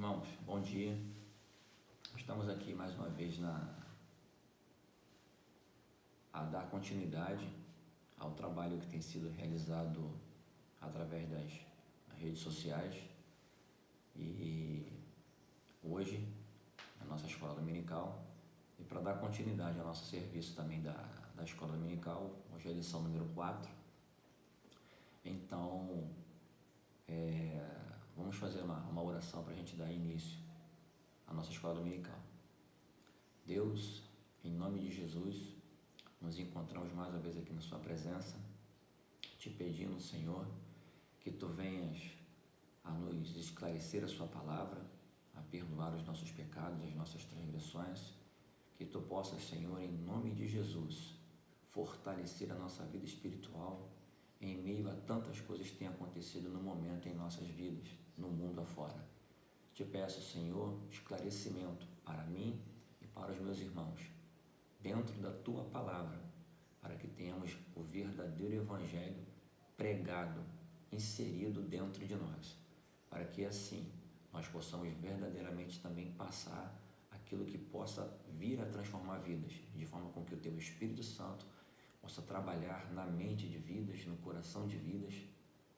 Irmãos, bom dia. Estamos aqui mais uma vez a dar continuidade ao trabalho que tem sido realizado através das redes sociais. E hoje, a nossa escola dominical, e para dar continuidade ao nosso serviço também da escola dominical, hoje é a lição número 4. Então, vamos fazer uma oração para a gente dar início à nossa escola dominical. Deus, em nome de Jesus, nos encontramos mais uma vez aqui na sua presença, te pedindo, Senhor, que Tu venhas a nos esclarecer a sua palavra, a perdoar os nossos pecados, as nossas transgressões, que Tu possas, Senhor, em nome de Jesus, fortalecer a nossa vida espiritual em meio a tantas coisas que têm acontecido no momento em nossas vidas, no mundo afora. Te peço, Senhor, esclarecimento para mim e para os meus irmãos, dentro da Tua palavra, para que tenhamos o verdadeiro Evangelho pregado, inserido dentro de nós, para que assim nós possamos verdadeiramente também passar aquilo que possa vir a transformar vidas, de forma com que o Teu Espírito Santo possa trabalhar na mente de vidas, no coração de vidas,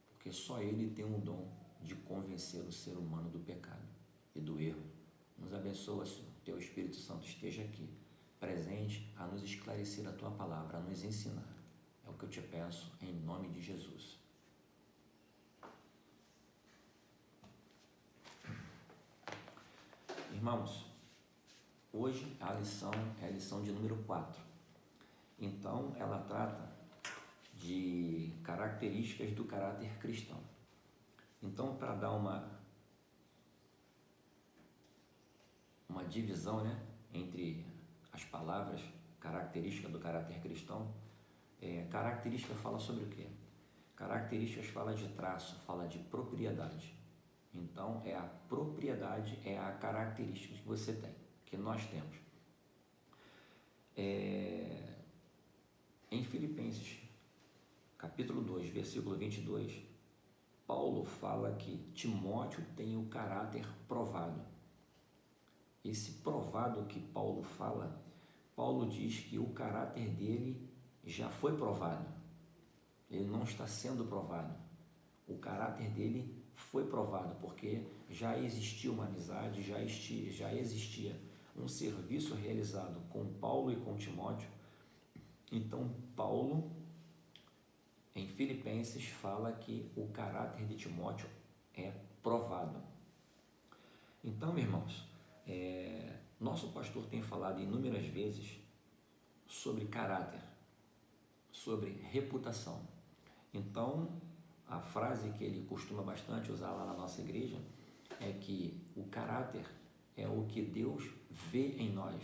porque só Ele tem um dom de convencer o ser humano do pecado e do erro. Nos abençoa, Senhor, Teu Espírito Santo esteja aqui, presente, a nos esclarecer a Tua palavra, a nos ensinar. É o que eu te peço, em nome de Jesus. Irmãos, hoje a lição é a lição de número 4. Então, ela trata de características do caráter cristão. Então, para dar uma divisão, entre as palavras característica do caráter cristão, característica fala sobre o quê? Características fala de traço, fala de propriedade. Então, a propriedade é a característica que você tem, que nós temos. Em Filipenses, capítulo 2, versículo 22, Paulo fala que Timóteo tem o caráter provado. Esse provado que Paulo fala, Paulo diz que o caráter dele já foi provado. Ele não está sendo provado. O caráter dele foi provado, porque já existia uma amizade, já existia um serviço realizado com Paulo e com Timóteo. Então, Paulo, em Filipenses, fala que o caráter de Timóteo é provado. Então, irmãos, nosso pastor tem falado inúmeras vezes sobre caráter, sobre reputação. Então, a frase que ele costuma bastante usar lá na nossa igreja é que o caráter é o que Deus vê em nós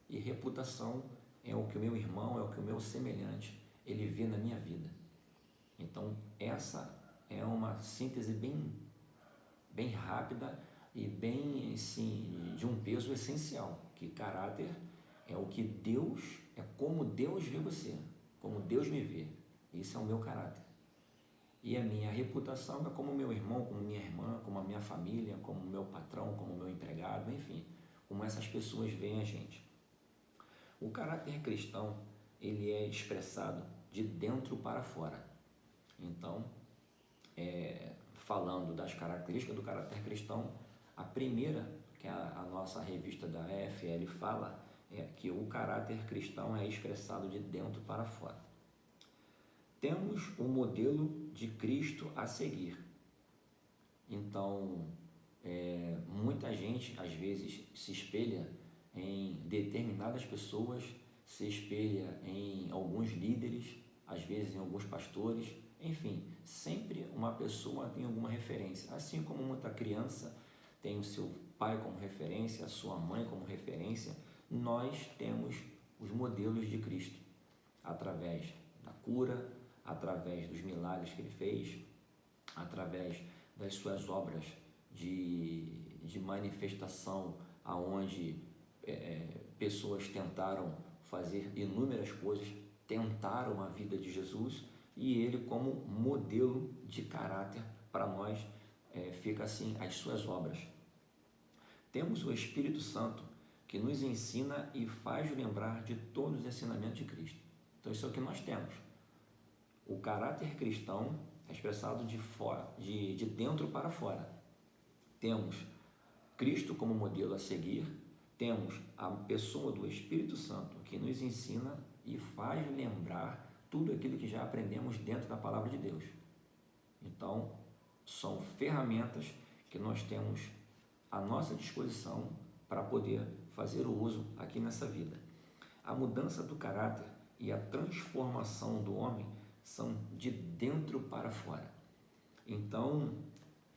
e reputação é o que o meu irmão, é o que o meu semelhante, ele vê na minha vida. Então, essa é uma síntese bem rápida e bem, sim, de um peso essencial, que caráter é o que Deus, é como Deus vê você, como Deus me vê. Esse é o meu caráter. E a minha reputação é como meu irmão, como minha irmã, como a minha família, como meu patrão, como meu empregado, enfim, como essas pessoas veem a gente. O caráter cristão, ele é expressado de dentro para fora. Então, falando das características do caráter cristão, a primeira, que a nossa revista da EFL fala, é que o caráter cristão é expressado de dentro para fora. Temos o modelo de Cristo a seguir. Então, muita gente, às vezes, se espelha em determinadas pessoas, se espelha em alguns líderes, às vezes em alguns pastores, enfim, sempre uma pessoa tem alguma referência, assim como muita criança tem o seu pai como referência, a sua mãe como referência, nós temos os modelos de Cristo, através da cura, através dos milagres que ele fez, através das suas obras de manifestação, aonde pessoas tentaram fazer inúmeras coisas, tentaram a vida de Jesus, e ele, como modelo de caráter para nós, fica assim, as suas obras. Temos o Espírito Santo, que nos ensina e faz lembrar de todos os ensinamentos de Cristo. Então isso é o que nós temos. O caráter cristão é expressado de fora, de dentro para fora. Temos Cristo como modelo a seguir, temos a pessoa do Espírito Santo que nos ensina e faz lembrar tudo aquilo que já aprendemos dentro da palavra de Deus. Então, são ferramentas que nós temos à nossa disposição para poder fazer o uso aqui nessa vida. A mudança do caráter e a transformação do homem são de dentro para fora. Então,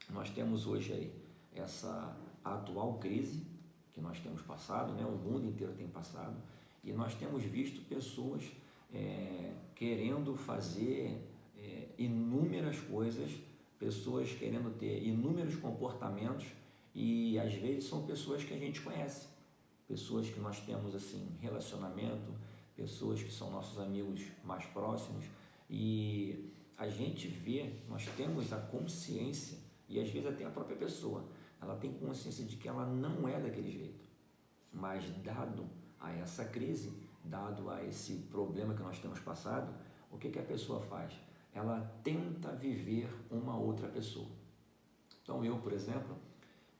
nós temos hoje aí essa atual crise que nós temos passado, né? O mundo inteiro tem passado, e nós temos visto pessoas querendo fazer inúmeras coisas, pessoas querendo ter inúmeros comportamentos, e às vezes são pessoas que a gente conhece, pessoas que nós temos assim relacionamento, pessoas que são nossos amigos mais próximos, e a gente vê, nós temos a consciência, e às vezes até a própria pessoa, ela tem consciência de que ela não é daquele jeito, mas dado a essa crise, dado a esse problema que nós temos passado, o que a pessoa faz? Ela tenta viver uma outra pessoa. Então eu, por exemplo,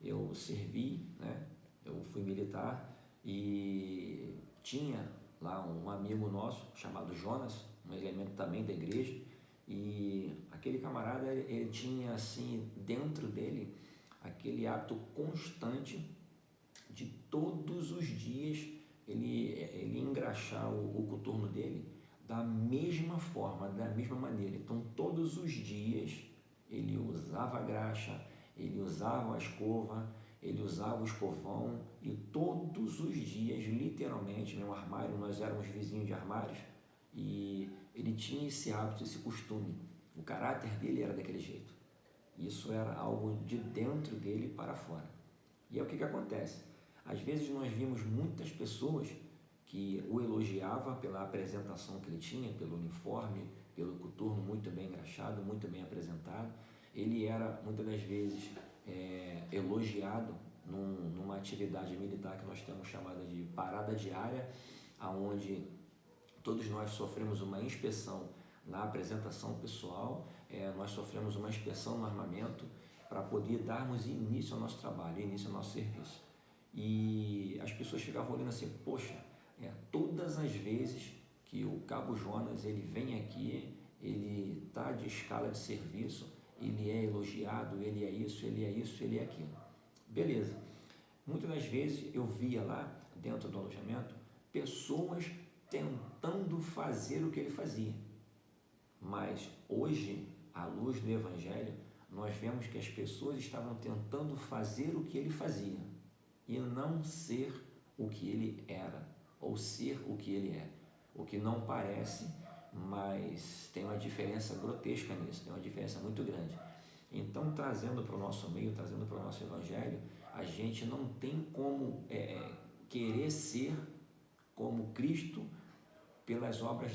eu servi, né? Eu fui militar e tinha lá um amigo nosso chamado Jonas, um elemento também da igreja, e aquele camarada, ele tinha assim dentro dele aquele hábito constante de todos os dias ele engraxar o coturno dele da mesma forma, da mesma maneira. Então todos os dias ele usava a graxa, ele usava a escova, ele usava o escovão, e todos os dias, literalmente, meu armário, nós éramos vizinhos de armários, e ele tinha esse hábito, esse costume. O caráter dele era daquele jeito. Isso era algo de dentro dele para fora. E é o que acontece. Às vezes nós vimos muitas pessoas que o elogiavam pela apresentação que ele tinha, pelo uniforme, pelo coturno muito bem engraxado, muito bem apresentado. Ele era, muitas das vezes, elogiado numa atividade militar que nós temos chamada de parada diária, onde todos nós sofremos uma inspeção na apresentação pessoal, nós sofremos uma inspeção no armamento para poder darmos início ao nosso trabalho, início ao nosso serviço. E as pessoas ficavam olhando assim, poxa, todas as vezes que o Cabo Jonas ele vem aqui, ele está de escala de serviço, ele é elogiado, ele é isso, ele é isso, ele é aquilo. Beleza. Muitas das vezes eu via lá dentro do alojamento pessoas tentando fazer o que ele fazia. Mas hoje, à luz do Evangelho, nós vemos que as pessoas estavam tentando fazer o que ele fazia e não ser o que ele era, ou ser o que ele é. O que não parece, mas tem uma diferença grotesca nisso, tem uma diferença muito grande. Então, trazendo para o nosso meio, trazendo para o nosso Evangelho, a gente não tem como querer ser como Cristo pelas obras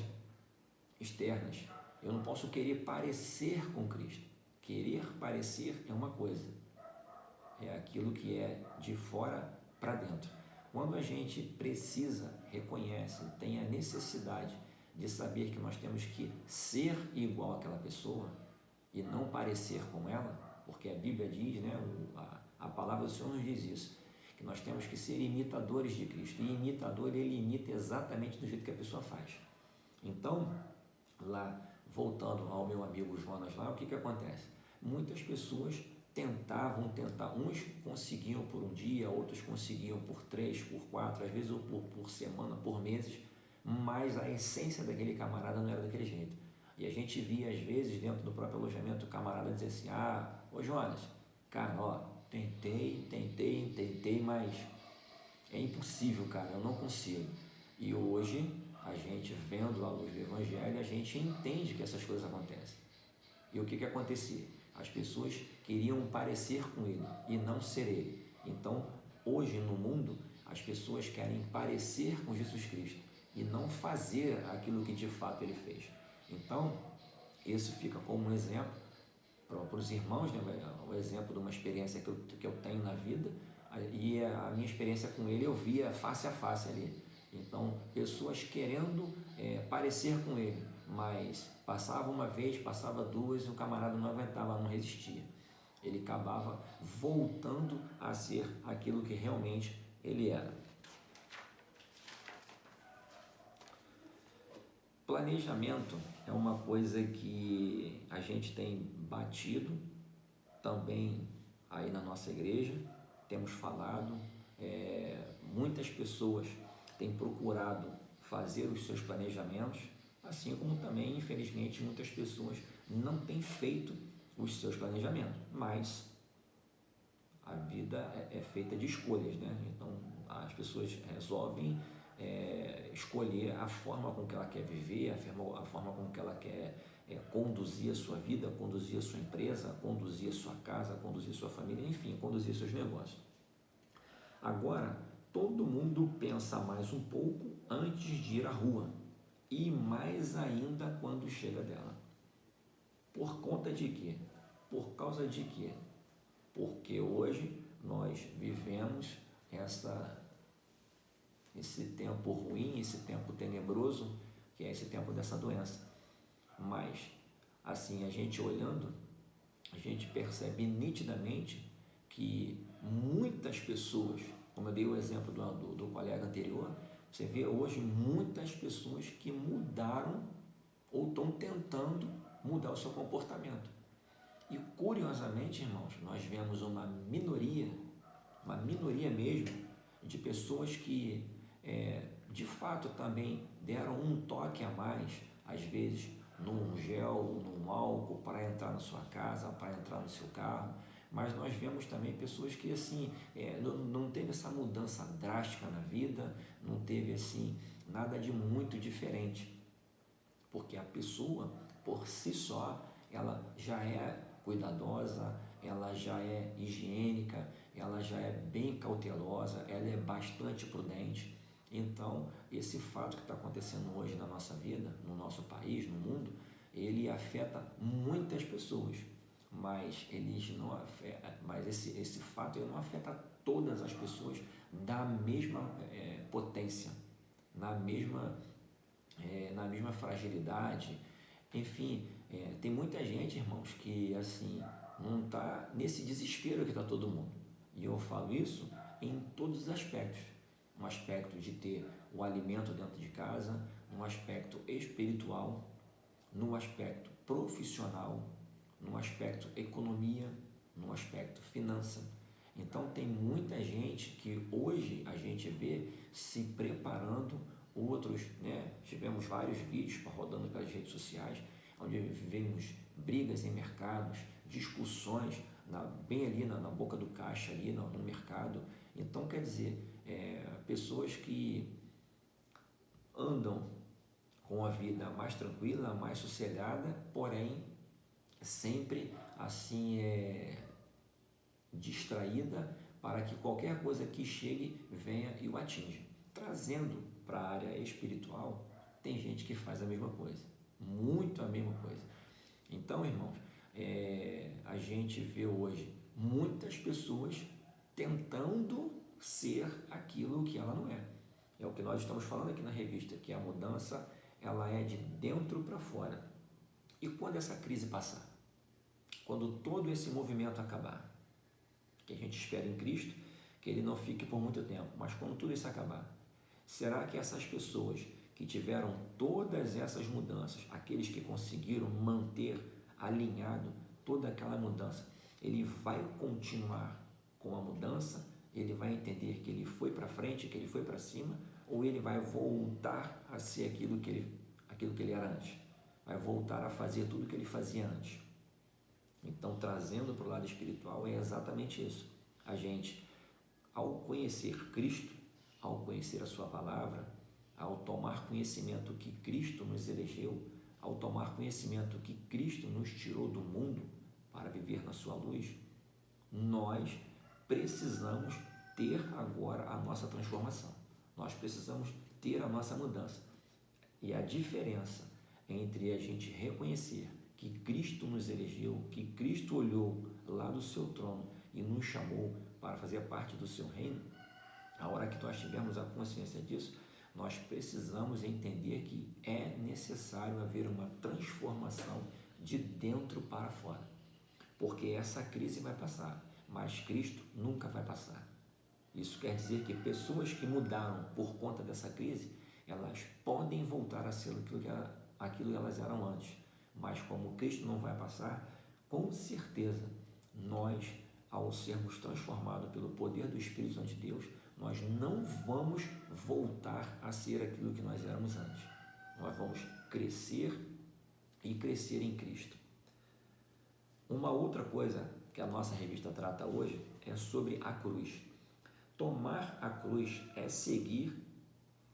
externas. Eu não posso querer parecer com Cristo. Querer parecer é uma coisa, é aquilo que é de fora para dentro. Quando a gente precisa, reconhece, tem a necessidade de saber que nós temos que ser igual àquela pessoa e não parecer com ela, porque a Bíblia diz, né, a palavra do Senhor nos diz isso, que nós temos que ser imitadores de Cristo, e imitador, ele imita exatamente do jeito que a pessoa faz. Então, lá, voltando ao meu amigo Jonas lá, o que acontece? Muitas pessoas tentavam, uns conseguiam por um dia, outros conseguiam por 3, por 4, às vezes por semana, por meses, mas a essência daquele camarada não era daquele jeito. E a gente via, às vezes, dentro do próprio alojamento, o camarada dizer assim, ô Jonas, cara, ó, tentei, mas é impossível, cara, eu não consigo. E hoje, a gente vendo a luz do Evangelho, a gente entende que essas coisas acontecem. E o que acontecia? As pessoas queriam parecer com ele e não ser ele. Então, hoje no mundo, as pessoas querem parecer com Jesus Cristo e não fazer aquilo que de fato ele fez. Então, isso fica como um exemplo para os irmãos, né? O exemplo de uma experiência que eu tenho na vida, E a minha experiência com ele eu via face a face ali. Então, pessoas querendo parecer com ele, mas passava uma vez, passava duas, e o camarada não aguentava, não resistia. Ele acabava voltando a ser aquilo que realmente ele era. Planejamento é uma coisa que a gente tem batido também aí na nossa igreja, temos falado, muitas pessoas têm procurado fazer os seus planejamentos, assim como também, infelizmente, muitas pessoas não têm feito os seus planejamentos, mas a vida é feita de escolhas, né? Então as pessoas resolvem escolher a forma com que ela quer viver, a forma com que ela quer conduzir a sua vida, conduzir a sua empresa, conduzir a sua casa, conduzir a sua família, enfim, conduzir seus negócios. Agora, todo mundo pensa mais um pouco antes de ir à rua e mais ainda quando chega dela. Por conta de quê? Por causa de quê? Porque hoje nós vivemos esse tempo ruim, esse tempo tenebroso, que é esse tempo dessa doença. Mas, assim, a gente olhando, a gente percebe nitidamente que muitas pessoas, como eu dei o exemplo do colega anterior, você vê hoje muitas pessoas que mudaram ou estão tentando mudar o seu comportamento. E curiosamente, irmãos, nós vemos uma minoria mesmo, de pessoas que de fato também deram um toque a mais, às vezes num gel, num álcool para entrar na sua casa, para entrar no seu carro, mas nós vemos também pessoas que assim, não teve essa mudança drástica na vida, não teve assim nada de muito diferente, porque a pessoa por si só, ela já é cuidadosa, ela já é higiênica, ela já é bem cautelosa, ela é bastante prudente. Então, esse fato que está acontecendo hoje na nossa vida, no nosso país, no mundo, ele afeta muitas pessoas, mas esse fato ele não afeta todas as pessoas da mesma potência, na mesma fragilidade. Enfim, tem muita gente, irmãos, que assim não está nesse desespero que está todo mundo. E eu falo isso em todos os aspectos. Um aspecto de ter o alimento dentro de casa, um aspecto espiritual, no aspecto profissional, no aspecto economia, no aspecto finança. Então tem muita gente que hoje a gente vê se preparando, outros, tivemos vários vídeos rodando pelas redes sociais, onde vemos brigas em mercados, discussões bem ali na boca do caixa, ali no mercado. Então, quer dizer, pessoas que andam com a vida mais tranquila, mais sossegada, porém sempre assim distraída para que qualquer coisa que chegue venha e o atinja. Trazendo para a área espiritual, tem gente que faz a mesma coisa, muito a mesma coisa. Então, irmãos, a gente vê hoje muitas pessoas tentando ser aquilo que ela não é. É o que nós estamos falando aqui na revista, que a mudança ela é de dentro para fora. E quando essa crise passar? Quando todo esse movimento acabar, que a gente espera em Cristo, que ele não fique por muito tempo, mas quando tudo isso acabar, será que essas pessoas que tiveram todas essas mudanças, aqueles que conseguiram manter alinhado toda aquela mudança, ele vai continuar com a mudança? Ele vai entender que ele foi para frente, que ele foi para cima, ou ele vai voltar a ser aquilo que ele era antes? Vai voltar a fazer tudo que ele fazia antes? Então, trazendo para o lado espiritual, é exatamente isso. A gente, ao conhecer Cristo, ao conhecer a sua palavra, ao tomar conhecimento que Cristo nos elegeu, ao tomar conhecimento que Cristo nos tirou do mundo para viver na sua luz, nós precisamos ter agora a nossa transformação. Nós precisamos ter a nossa mudança. E a diferença entre a gente reconhecer que Cristo nos elegeu, que Cristo olhou lá do seu trono e nos chamou para fazer parte do seu reino, a hora que nós tivermos a consciência disso, nós precisamos entender que é necessário haver uma transformação de dentro para fora, porque essa crise vai passar, mas Cristo nunca vai passar. Isso quer dizer que pessoas que mudaram por conta dessa crise, elas podem voltar a ser aquilo que elas eram antes, mas como Cristo não vai passar, com certeza nós, ao sermos transformados pelo poder do Espírito Santo de Deus, nós não vamos voltar a ser aquilo que nós éramos antes. Nós vamos crescer e crescer em Cristo. Uma outra coisa que a nossa revista trata hoje é sobre a cruz. Tomar a cruz é seguir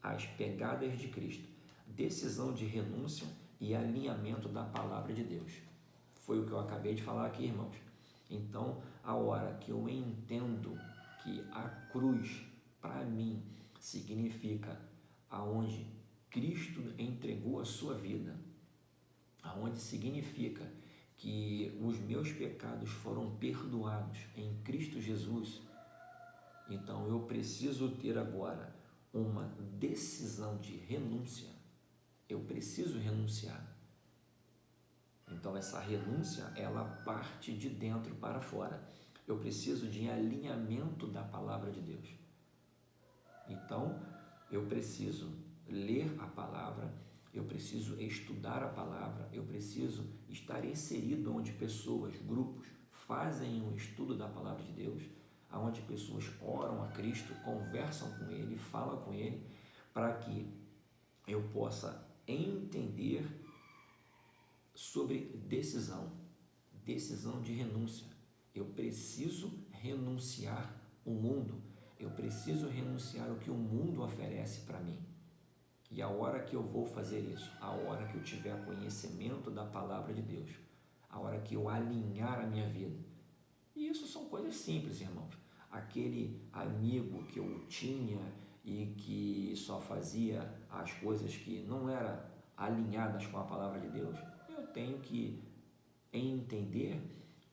as pegadas de Cristo, decisão de renúncia e alinhamento da palavra de Deus. Foi o que eu acabei de falar aqui, irmãos. Então, a hora que eu entendo que a cruz, para mim, significa aonde Cristo entregou a sua vida, aonde significa que os meus pecados foram perdoados em Cristo Jesus, então eu preciso ter agora uma decisão de renúncia. Eu preciso renunciar. Então essa renúncia, ela parte de dentro para fora. Eu preciso de alinhamento da palavra de Deus. Então eu preciso ler a palavra, eu preciso estudar a palavra, eu preciso estar inserido onde pessoas, grupos, fazem um estudo da palavra de Deus, onde pessoas oram a Cristo, conversam com Ele, falam com Ele, para que eu possa entender sobre decisão de renúncia. Eu preciso renunciar o mundo, eu preciso renunciar o que o mundo oferece para mim. E a hora que eu vou fazer isso, a hora que eu tiver conhecimento da palavra de Deus, a hora que eu alinhar a minha vida. E isso são coisas simples, irmãos. Aquele amigo que eu tinha e que só fazia as coisas que não eram alinhadas com a palavra de Deus, eu tenho que entender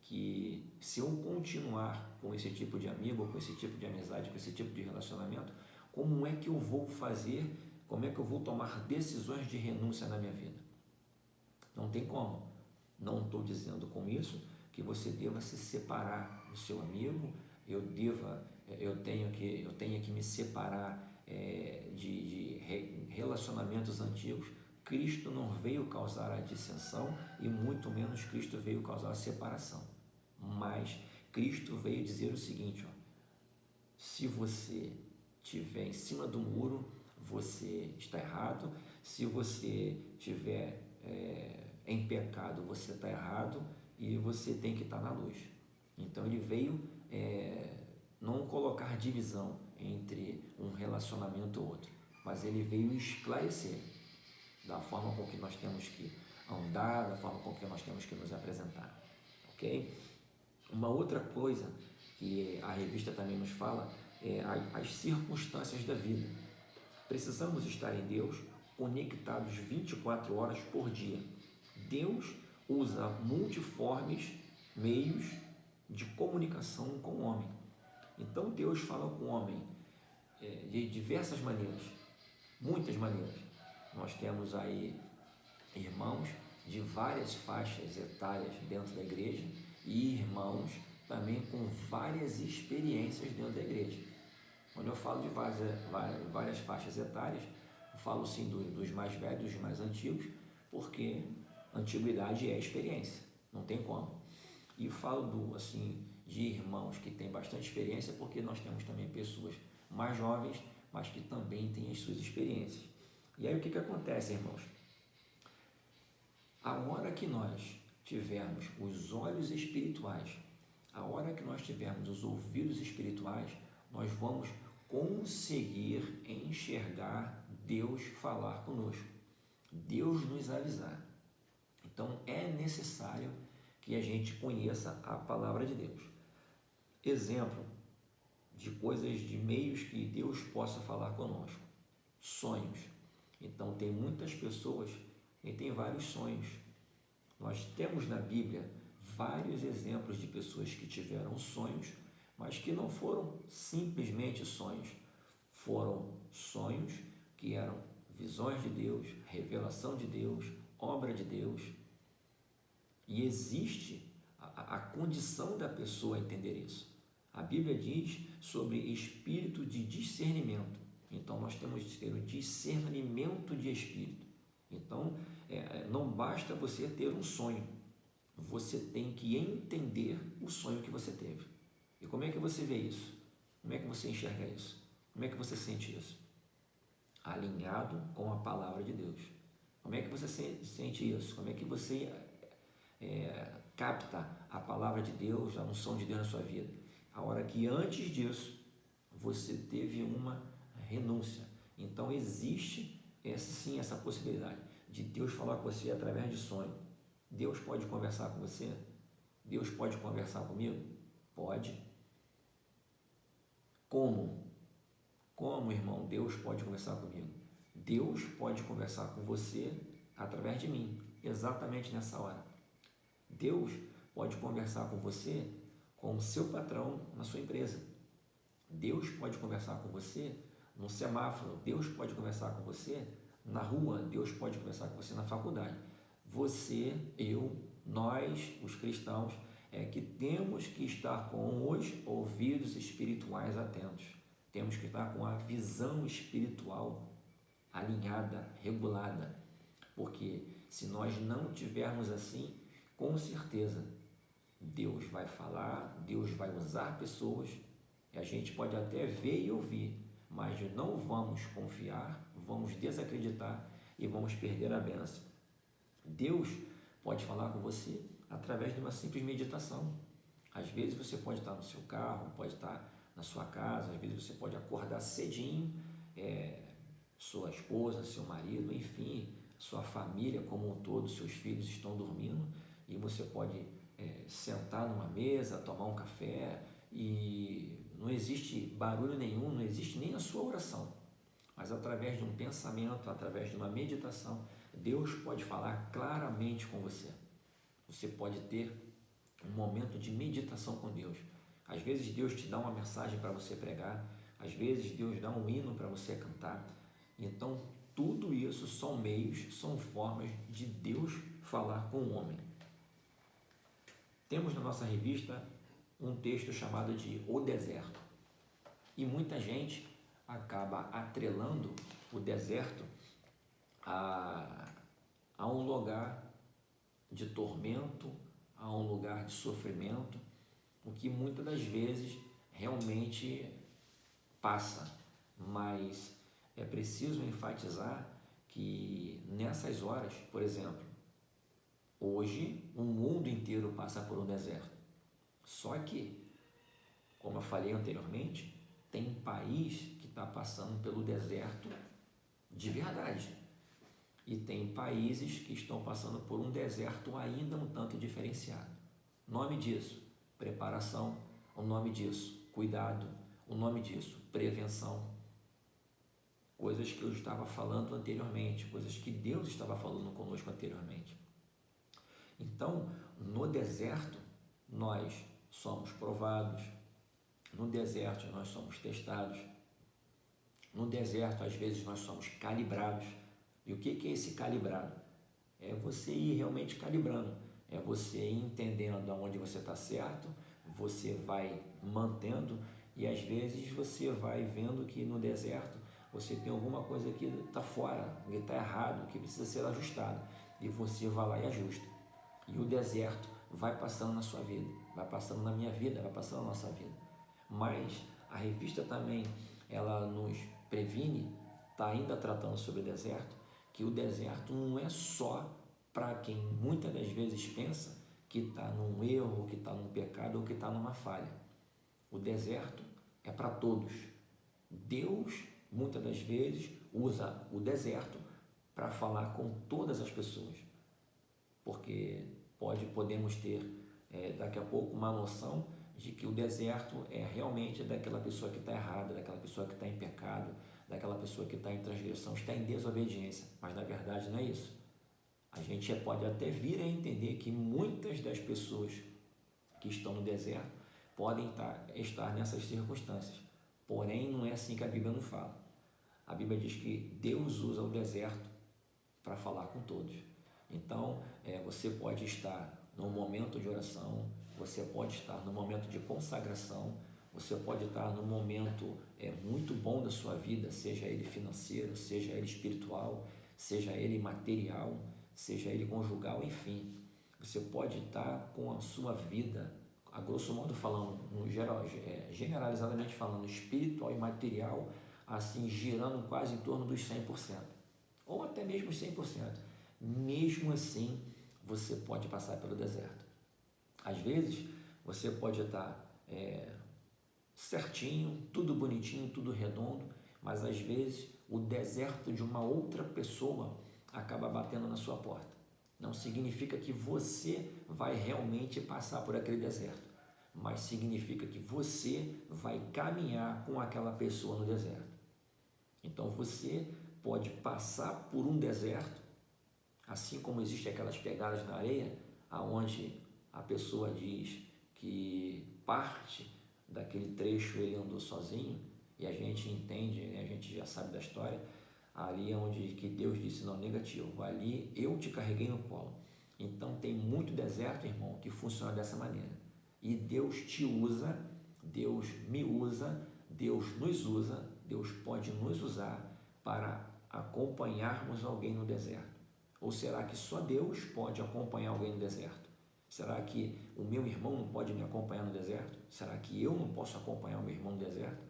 que se eu continuar com esse tipo de amigo, com esse tipo de amizade, com esse tipo de relacionamento, como é que eu vou fazer, como é que eu vou tomar decisões de renúncia na minha vida? Não tem como. Não estou dizendo com isso que você deva se separar do seu amigo, eu tenho que me separar de relacionamentos antigos. Cristo não veio causar a dissensão e muito menos Cristo veio causar a separação. Mas Cristo veio dizer o seguinte, se você estiver em cima do muro, você está errado. Se você estiver em pecado, você está errado e você tem que estar na luz. Então ele veio não colocar divisão entre um relacionamento ou outro, mas ele veio esclarecer da forma com que nós temos que andar, da forma com que nós temos que nos apresentar, ok? Uma outra coisa que a revista também nos fala é as circunstâncias da vida. Precisamos estar em Deus conectados 24 horas por dia. Deus usa multiformes meios de comunicação com o homem. Então Deus fala com o homem de diversas maneiras, muitas maneiras. Nós temos aí irmãos de várias faixas etárias dentro da igreja e irmãos também com várias experiências dentro da igreja. Quando eu falo de várias faixas etárias, eu falo sim dos mais velhos, dos mais antigos, porque antiguidade é experiência, não tem como. E falo de irmãos que têm bastante experiência, porque nós temos também pessoas mais jovens, mas que também têm as suas experiências. E aí o que acontece, irmãos? A hora que nós tivermos os olhos espirituais, a hora que nós tivermos os ouvidos espirituais, nós vamos conseguir enxergar Deus falar conosco, Deus nos avisar. Então é necessário que a gente conheça a palavra de Deus. Exemplo de coisas, de meios que Deus possa falar conosco. Sonhos. Então tem muitas pessoas que têm vários sonhos. Nós temos na Bíblia vários exemplos de pessoas que tiveram sonhos, mas que não foram simplesmente sonhos, foram sonhos que eram visões de Deus, revelação de Deus, obra de Deus. E existe a condição da pessoa entender isso. A Bíblia diz sobre espírito de discernimento. Então, nós temos que ter o discernimento de espírito. Então, não basta você ter um sonho, você tem que entender o sonho que você teve. E como é que você vê isso? Como é que você enxerga isso? Como é que você sente isso? Alinhado com a palavra de Deus. Como é que você sente isso? Como é que você capta a palavra de Deus, a unção de Deus na sua vida? A hora que antes disso você teve uma renúncia. Então existe essa possibilidade de Deus falar com você através de sonho. Deus pode conversar com você? Deus pode conversar comigo? Pode. Como? Como, irmão, Deus pode conversar comigo? Deus pode conversar com você através de mim, exatamente nessa hora. Deus pode conversar com você com o seu patrão na sua empresa. Deus pode conversar com você no semáforo. Deus pode conversar com você na rua. Deus pode conversar com você na faculdade. Você, eu, nós, os cristãos, que temos que estar com os ouvidos espirituais atentos. Temos que estar com a visão espiritual alinhada, regulada. Porque se nós não tivermos assim, com certeza, Deus vai falar, Deus vai usar pessoas, e a gente pode até ver e ouvir, mas não vamos confiar, vamos desacreditar e vamos perder a bênção. Deus pode falar com você através de uma simples meditação. Às vezes você pode estar no seu carro, pode estar na sua casa, às vezes você pode acordar cedinho, sua esposa, seu marido, enfim, sua família como um todo, seus filhos estão dormindo, e você pode sentar numa mesa, tomar um café, e não existe barulho nenhum, não existe nem a sua oração, mas através de um pensamento, através de uma meditação, Deus pode falar claramente com você. Você pode ter um momento de meditação com Deus. Às vezes Deus te dá uma mensagem para você pregar, às vezes Deus dá um hino para você cantar. Então, tudo isso são meios, são formas de Deus falar com o homem. Temos na nossa revista um texto chamado de O Deserto. E muita gente acaba atrelando o deserto a um lugar de tormento, a um lugar de sofrimento, o que muitas das vezes realmente passa, mas é preciso enfatizar que nessas horas, por exemplo, hoje o mundo inteiro passa por um deserto, só que, como eu falei anteriormente, tem país que está passando pelo deserto de verdade. E tem países que estão passando por um deserto ainda um tanto diferenciado. O nome disso, preparação. O nome disso, cuidado. O nome disso, prevenção. Coisas que eu estava falando anteriormente, coisas que Deus estava falando conosco anteriormente. Então, no deserto, nós somos provados. No deserto, nós somos testados. No deserto, às vezes, nós somos calibrados. E o que é esse calibrado? É você ir realmente calibrando, é você ir entendendo onde você está certo, você vai mantendo, e às vezes você vai vendo que no deserto você tem alguma coisa que está fora, que está errado, que precisa ser ajustado, e você vai lá e ajusta. E o deserto vai passando na sua vida, vai passando na minha vida, vai passando na nossa vida. Mas a revista também, ela nos previne, está ainda tratando sobre o deserto, que o deserto não é só para quem muitas das vezes pensa que está num erro, que está num pecado ou que está numa falha. O deserto é para todos. Deus, muitas das vezes, usa o deserto para falar com todas as pessoas, porque podemos ter daqui a pouco uma noção de que o deserto é realmente daquela pessoa que está errada, daquela pessoa que está em pecado, daquela pessoa que está em transgressão, está em desobediência, mas na verdade não é isso. A gente pode até vir a entender que muitas das pessoas que estão no deserto podem estar nessas circunstâncias. Porém, não é assim que a Bíblia nos fala. A Bíblia diz que Deus usa o deserto para falar com todos. Então, você pode estar num momento de oração, você pode estar num momento de consagração, você pode estar num momento muito bom da sua vida, seja ele financeiro, seja ele espiritual, seja ele material, seja ele conjugal, enfim. Você pode estar com a sua vida, a grosso modo falando, no geral, generalizadamente falando, espiritual e material, assim, girando quase em torno dos 100%, ou até mesmo 100%. Mesmo assim, você pode passar pelo deserto. Às vezes, você pode estar certinho, tudo bonitinho, tudo redondo, mas às vezes o deserto de uma outra pessoa acaba batendo na sua porta. Não significa que você vai realmente passar por aquele deserto, mas significa que você vai caminhar com aquela pessoa no deserto. Então você pode passar por um deserto, assim como existem aquelas pegadas na areia, aonde a pessoa diz que parte daquele trecho ele andou sozinho, e a gente entende, a gente já sabe da história, ali é onde que Deus disse, não, negativo, ali eu te carreguei no colo. Então tem muito deserto, irmão, que funciona dessa maneira. E Deus te usa, Deus me usa, Deus nos usa, Deus pode nos usar para acompanharmos alguém no deserto. Ou será que só Deus pode acompanhar alguém no deserto? Será que o meu irmão não pode me acompanhar no deserto? Será que eu não posso acompanhar o meu irmão no deserto?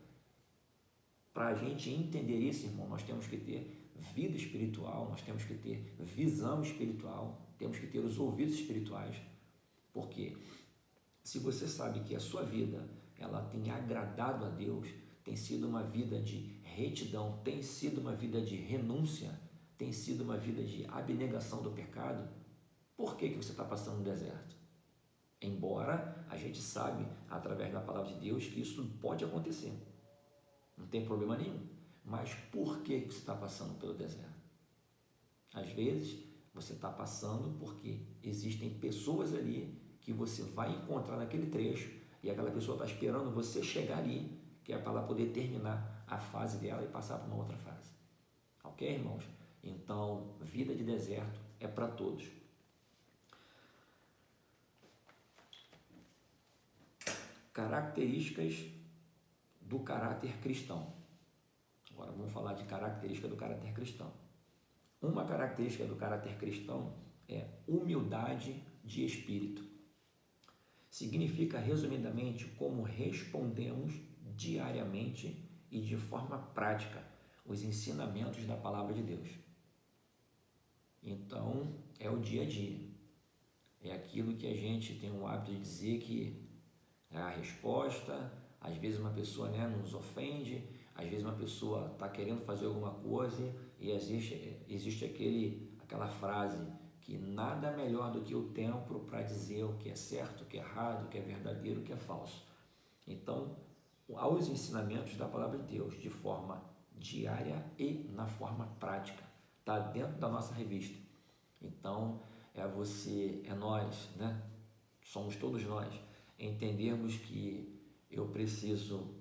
Para a gente entender isso, irmão, nós temos que ter vida espiritual, nós temos que ter visão espiritual, temos que ter os ouvidos espirituais, porque se você sabe que a sua vida ela tem agradado a Deus, tem sido uma vida de retidão, tem sido uma vida de renúncia, tem sido uma vida de abnegação do pecado, por que você está passando no deserto? Embora a gente sabe, através da palavra de Deus, que isso pode acontecer. Não tem problema nenhum. Mas por que você está passando pelo deserto? Às vezes, você está passando porque existem pessoas ali que você vai encontrar naquele trecho e aquela pessoa está esperando você chegar ali, que é para ela poder terminar a fase dela e passar para uma outra fase. Ok, irmãos? Então, vida de deserto é para todos. Características do caráter cristão. Agora vamos falar de característica do caráter cristão. Uma característica do caráter cristão é humildade de espírito. Significa, resumidamente, como respondemos diariamente e de forma prática os ensinamentos da palavra de Deus. Então, é o dia a dia. É aquilo que a gente tem o hábito de dizer que é a resposta. Às vezes uma pessoa nos ofende, às vezes uma pessoa está querendo fazer alguma coisa e existe aquela frase que nada é melhor do que o tempo para dizer o que é certo, o que é errado, o que é verdadeiro, o que é falso. Então, aos ensinamentos da palavra de Deus, de forma diária e na forma prática, está dentro da nossa revista. Então, é nós, somos todos nós, entendermos que eu preciso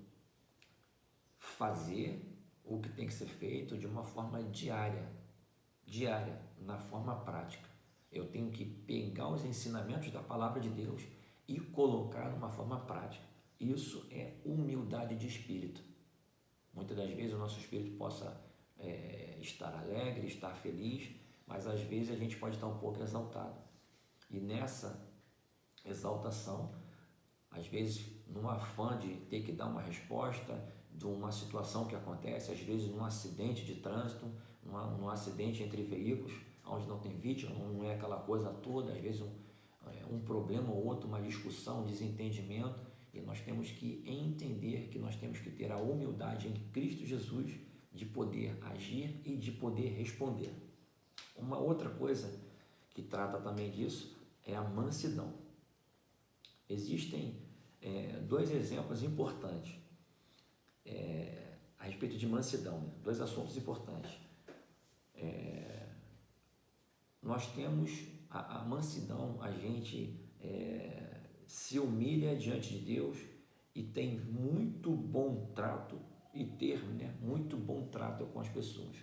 fazer o que tem que ser feito de uma forma diária, na forma prática. Eu tenho que pegar os ensinamentos da palavra de Deus e colocar numa forma prática. Isso é humildade de espírito. Muitas das vezes o nosso espírito possa estar alegre, estar feliz, mas às vezes a gente pode estar um pouco exaltado. E nessa exaltação, às vezes num afã de ter que dar uma resposta de uma situação que acontece, às vezes num acidente de trânsito, num acidente entre veículos, onde não tem vítima, não é aquela coisa toda, às vezes um problema ou outro, uma discussão, um desentendimento, e nós temos que entender que nós temos que ter a humildade em Cristo Jesus de poder agir e de poder responder. Uma outra coisa que trata também disso é a mansidão. Existem dois exemplos importantes a respeito de mansidão, dois assuntos importantes. Nós temos a mansidão, a gente se humilha diante de Deus e tem muito bom trato e ter, né, muito bom trato com as pessoas.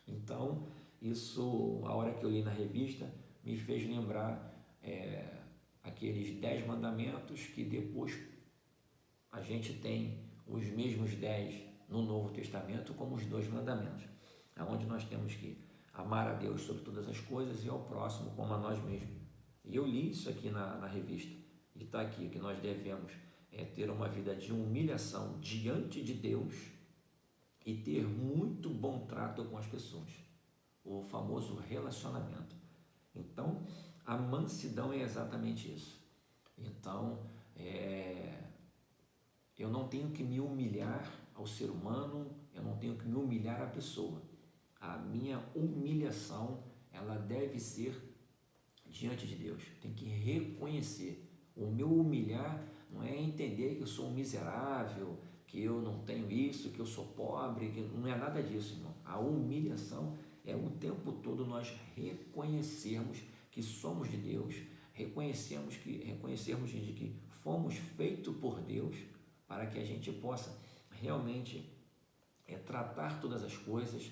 Então, isso, a hora que eu li na revista, me fez lembrar aqueles 10 mandamentos que depois a gente tem os mesmos 10 no Novo Testamento como os 2 mandamentos, onde nós temos que amar a Deus sobre todas as coisas e ao próximo como a nós mesmos. E eu li isso aqui na revista, e está aqui, que nós devemos ter uma vida de humilhação diante de Deus e ter muito bom trato com as pessoas, o famoso relacionamento. Então, a mansidão é exatamente isso. Então, eu não tenho que me humilhar ao ser humano, eu não tenho que me humilhar à pessoa. A minha humilhação, ela deve ser diante de Deus. Tem que reconhecer. O meu humilhar não é entender que eu sou um miserável, que eu não tenho isso, que eu sou pobre, que não é nada disso, irmão. A humilhação é o tempo todo nós reconhecermos que somos de Deus, reconhecermos de que fomos feitos por Deus, para que a gente possa realmente tratar todas as coisas,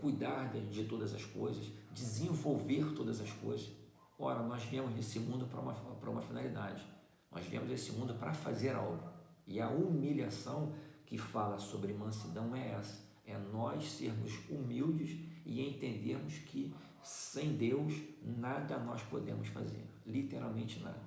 cuidar de todas as coisas, desenvolver todas as coisas. Ora, nós viemos nesse mundo para uma finalidade, nós viemos nesse mundo para fazer algo, e a humilhação que fala sobre mansidão é essa, é nós sermos humildes e entendermos que sem Deus nada nós podemos fazer, literalmente nada.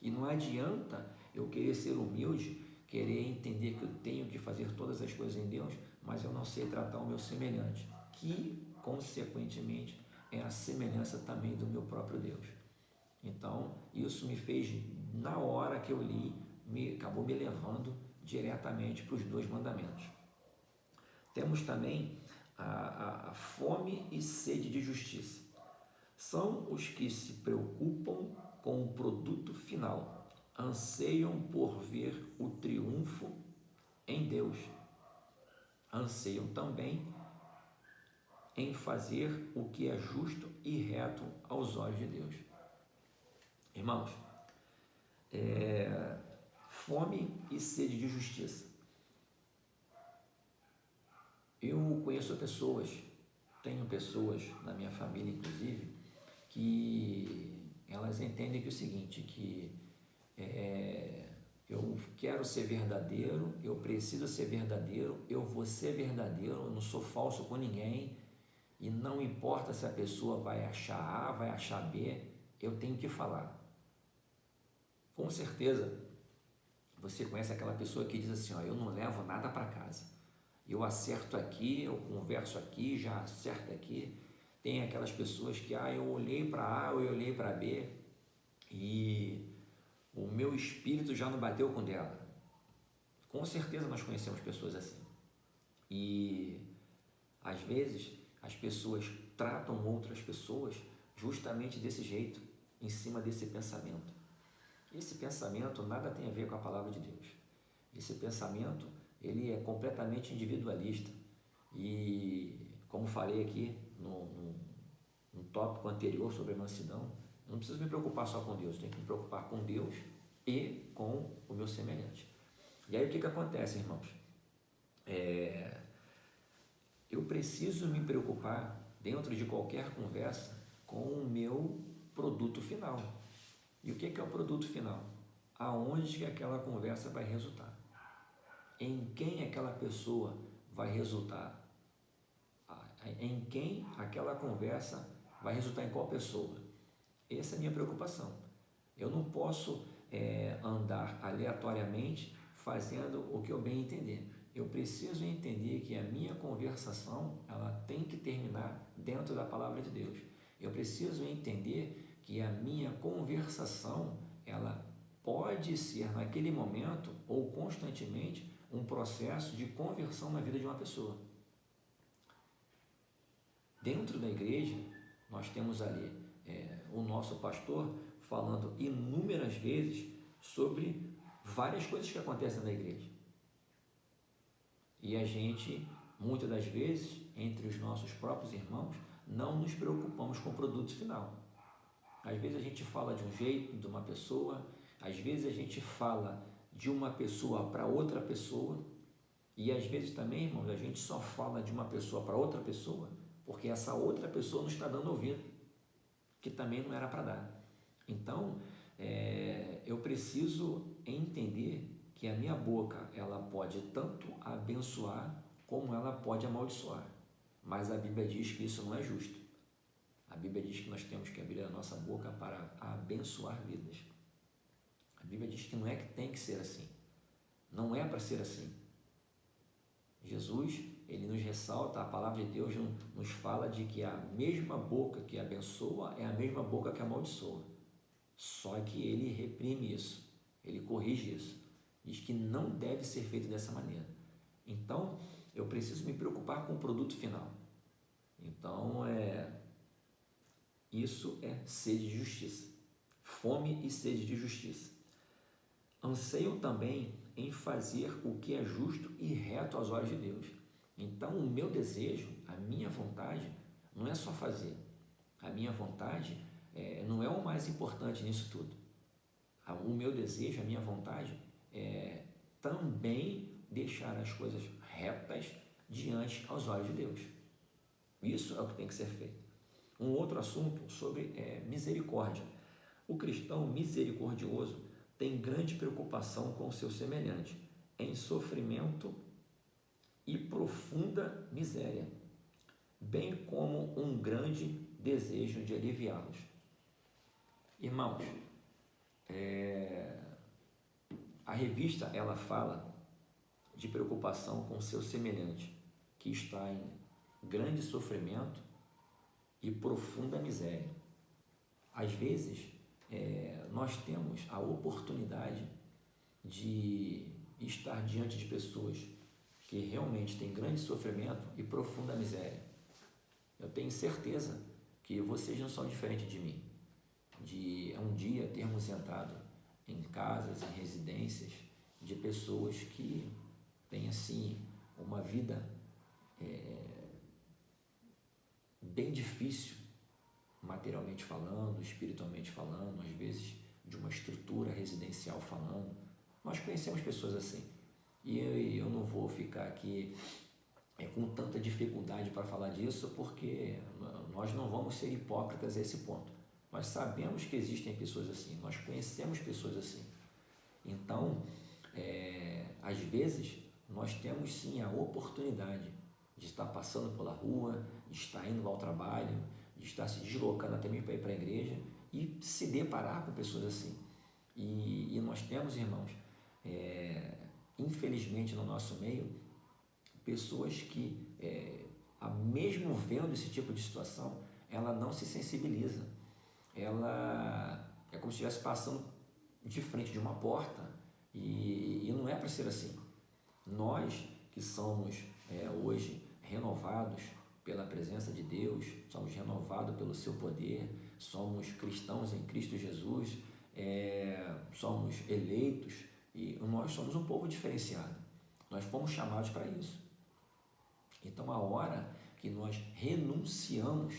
E não adianta eu querer ser humilde, querer entender que eu tenho que fazer todas as coisas em Deus, mas eu não sei tratar o meu semelhante, que consequentemente é a semelhança também do meu próprio Deus. Então, isso me fez, na hora que eu li, acabou me levando diretamente para os 2 mandamentos. Temos também a fome e sede de justiça. São os que se preocupam com o produto final, anseiam por ver o triunfo em Deus, anseiam também em fazer o que é justo e reto aos olhos de Deus. Irmãos, fome e sede de justiça. Eu conheço pessoas, tenho pessoas na minha família, inclusive, que elas entendem que é o seguinte, que eu quero ser verdadeiro, eu preciso ser verdadeiro, eu vou ser verdadeiro, eu não sou falso com ninguém, e não importa se a pessoa vai achar A, vai achar B, eu tenho que falar. Com certeza, você conhece aquela pessoa que diz assim, eu não levo nada para casa, eu acerto aqui, eu converso aqui, já acerto aqui. Tem aquelas pessoas que, eu olhei para A, eu olhei para B, e o meu espírito já não bateu com o dela. Com certeza nós conhecemos pessoas assim. E, às vezes, as pessoas tratam outras pessoas justamente desse jeito, em cima desse pensamento. Esse pensamento nada tem a ver com a palavra de Deus. Esse pensamento, ele é completamente individualista. E, como falei aqui no tópico anterior sobre a mansidão, eu não preciso me preocupar só com Deus, eu tenho que me preocupar com Deus e com o meu semelhante. E aí o que acontece, irmãos? Eu preciso me preocupar, dentro de qualquer conversa, com o meu produto final. E o que é o produto final? Aonde que aquela conversa vai resultar? Em quem aquela pessoa vai resultar? Em quem aquela conversa vai resultar, em qual pessoa? Essa é a minha preocupação. Eu não posso andar aleatoriamente fazendo o que eu bem entender. Eu preciso entender que a minha conversação, ela tem que terminar dentro da palavra de Deus. Eu preciso entender que a minha conversação, ela pode ser naquele momento ou constantemente um processo de conversão na vida de uma pessoa. Dentro da igreja, nós temos ali o nosso pastor falando inúmeras vezes sobre várias coisas que acontecem na igreja. E a gente, muitas das vezes, entre os nossos próprios irmãos, não nos preocupamos com o produto final. Às vezes a gente fala de um jeito, de uma pessoa, às vezes a gente fala de uma pessoa para outra pessoa, e às vezes também, irmãos, a gente só fala de uma pessoa para outra pessoa porque essa outra pessoa não está dando ouvido, que também não era para dar. Então, eu preciso entender que a minha boca, ela pode tanto abençoar como ela pode amaldiçoar, mas a Bíblia diz que isso não é justo. A Bíblia diz que nós temos que abrir a nossa boca para abençoar vidas. A Bíblia diz que não é que tem que ser assim, não é para ser assim. Jesus, ele nos ressalta, a palavra de Deus nos fala de que a mesma boca que abençoa é a mesma boca que amaldiçoa. Só que ele reprime isso, ele corrige isso, diz que não deve ser feito dessa maneira. Então, eu preciso me preocupar com o produto final. Então, isso é sede de justiça, fome e sede de justiça. Anseiam também em fazer o que é justo e reto aos olhos de Deus. Então, o meu desejo, a minha vontade, não é só fazer. A minha vontade não é o mais importante nisso tudo. O meu desejo, a minha vontade é também deixar as coisas retas diante aos olhos de Deus. Isso é o que tem que ser feito. Um outro assunto sobre misericórdia. O cristão misericordioso tem grande preocupação com o seu semelhante, em sofrimento e profunda miséria, bem como um grande desejo de aliviá-los. Irmãos, a revista ela fala de preocupação com o seu semelhante, que está em grande sofrimento e profunda miséria. Às vezes, nós temos a oportunidade de estar diante de pessoas que realmente têm grande sofrimento e profunda miséria. Eu tenho certeza que vocês não são diferentes de mim, de um dia termos entrado em casas, em residências de pessoas que têm assim uma vida bem difícil, materialmente falando, espiritualmente falando, às vezes de uma estrutura residencial falando. Nós conhecemos pessoas assim, e eu não vou ficar aqui com tanta dificuldade para falar disso, porque nós não vamos ser hipócritas a esse ponto. Nós sabemos que existem pessoas assim, nós conhecemos pessoas assim. Então, às vezes, nós temos sim a oportunidade de estar passando pela rua, de estar indo ao trabalho, de estar se deslocando até mesmo para ir para a igreja e se deparar com pessoas assim. E nós temos, irmãos, infelizmente no nosso meio, pessoas que, mesmo vendo esse tipo de situação, ela não se sensibiliza. Ela é como se estivesse passando de frente de uma porta e não é para ser assim. Nós que somos hoje renovados pela presença de Deus, somos renovados pelo seu poder, somos cristãos em Cristo Jesus, somos eleitos e nós somos um povo diferenciado. Nós fomos chamados para isso. Então, a hora que nós renunciamos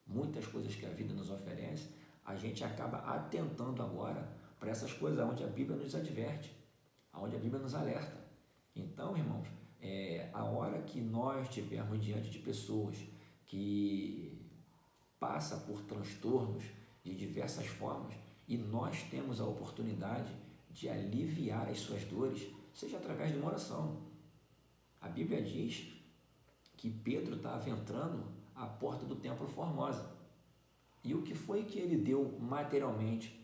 muitas coisas que a vida nos oferece, a gente acaba atentando agora para essas coisas onde a Bíblia nos adverte, onde a Bíblia nos alerta. Então, irmãos, a hora que nós estivermos diante de pessoas que passam por transtornos de diversas formas e nós temos a oportunidade de aliviar as suas dores, seja através de uma oração. A Bíblia diz que Pedro estava entrando à porta do Templo Formosa. E o que foi que ele deu materialmente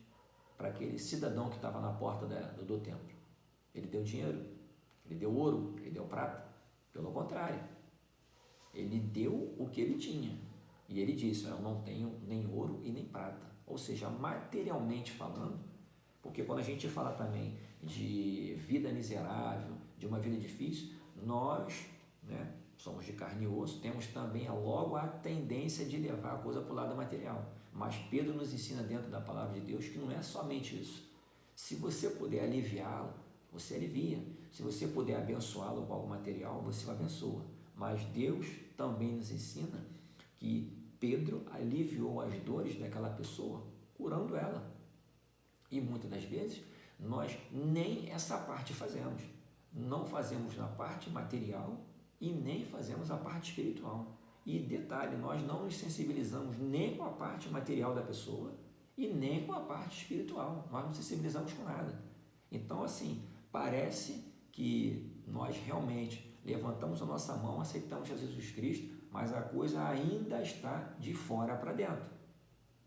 para aquele cidadão que estava na porta do templo? Ele deu dinheiro, ele deu ouro, ele deu prata. Pelo contrário, ele deu o que ele tinha. E ele disse, eu não tenho nem ouro e nem prata. Ou seja, materialmente falando, porque quando a gente fala também de vida miserável, de uma vida difícil, nós, somos de carne e osso, temos também logo a tendência de levar a coisa para o lado material. Mas Pedro nos ensina dentro da palavra de Deus que não é somente isso. Se você puder aliviá-lo, você alivia. Se você puder abençoá-lo com algo material, você o abençoa. Mas Deus também nos ensina que Pedro aliviou as dores daquela pessoa, curando ela. E muitas das vezes, nós nem essa parte fazemos. Não fazemos na parte material e nem fazemos a parte espiritual. E detalhe, nós não nos sensibilizamos nem com a parte material da pessoa e nem com a parte espiritual. Nós não sensibilizamos com nada. Então, assim, parece que nós realmente levantamos a nossa mão, aceitamos Jesus Cristo, mas a coisa ainda está de fora para dentro.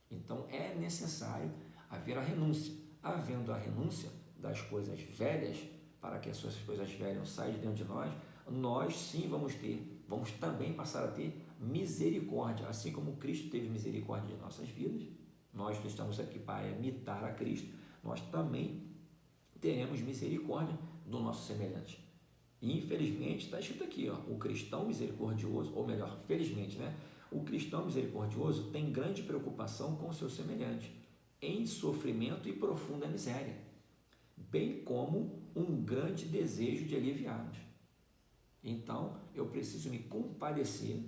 Então, é necessário haver a renúncia. Havendo a renúncia das coisas velhas, para que essas coisas velhas saiam de dentro de nós, nós sim vamos também passar a ter misericórdia, assim como Cristo teve misericórdia de nossas vidas. Nós que estamos aqui para imitar a Cristo, nós também teremos misericórdia do nosso semelhante. E infelizmente está escrito aqui, o cristão misericordioso, ou melhor, felizmente, né? O cristão misericordioso tem grande preocupação com o seu semelhante, em sofrimento e profunda miséria, bem como um grande desejo de aliviá-los. Então, eu preciso me compadecer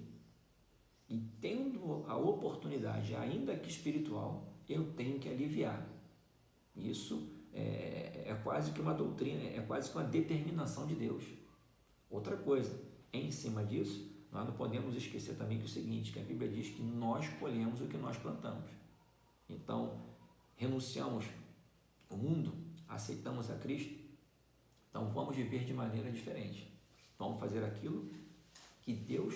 e, tendo a oportunidade, ainda que espiritual, eu tenho que aliviar. Isso é quase que uma doutrina, é quase que uma determinação de Deus. Outra coisa, em cima disso, nós não podemos esquecer também que o seguinte, que a Bíblia diz que nós colhemos o que nós plantamos. Então, renunciamos ao mundo, aceitamos a Cristo, então vamos viver de maneira diferente. Vamos fazer aquilo que Deus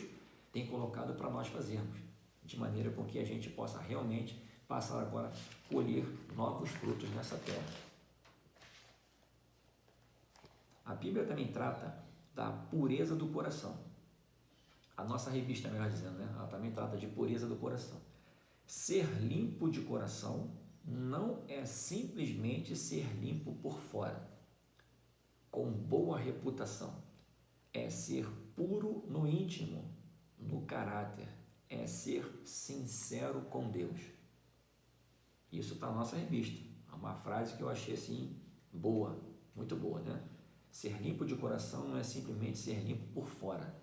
tem colocado para nós fazermos, de maneira com que a gente possa realmente passar agora a colher novos frutos nessa terra. A Bíblia também trata da pureza do coração. A nossa revista, melhor dizendo, né? Ela também trata de pureza do coração. Ser limpo de coração não é simplesmente ser limpo por fora, com boa reputação. É ser puro no íntimo, no caráter. É ser sincero com Deus. Isso está na nossa revista. É uma frase que eu achei assim boa, muito boa, né? Ser limpo de coração não é simplesmente ser limpo por fora.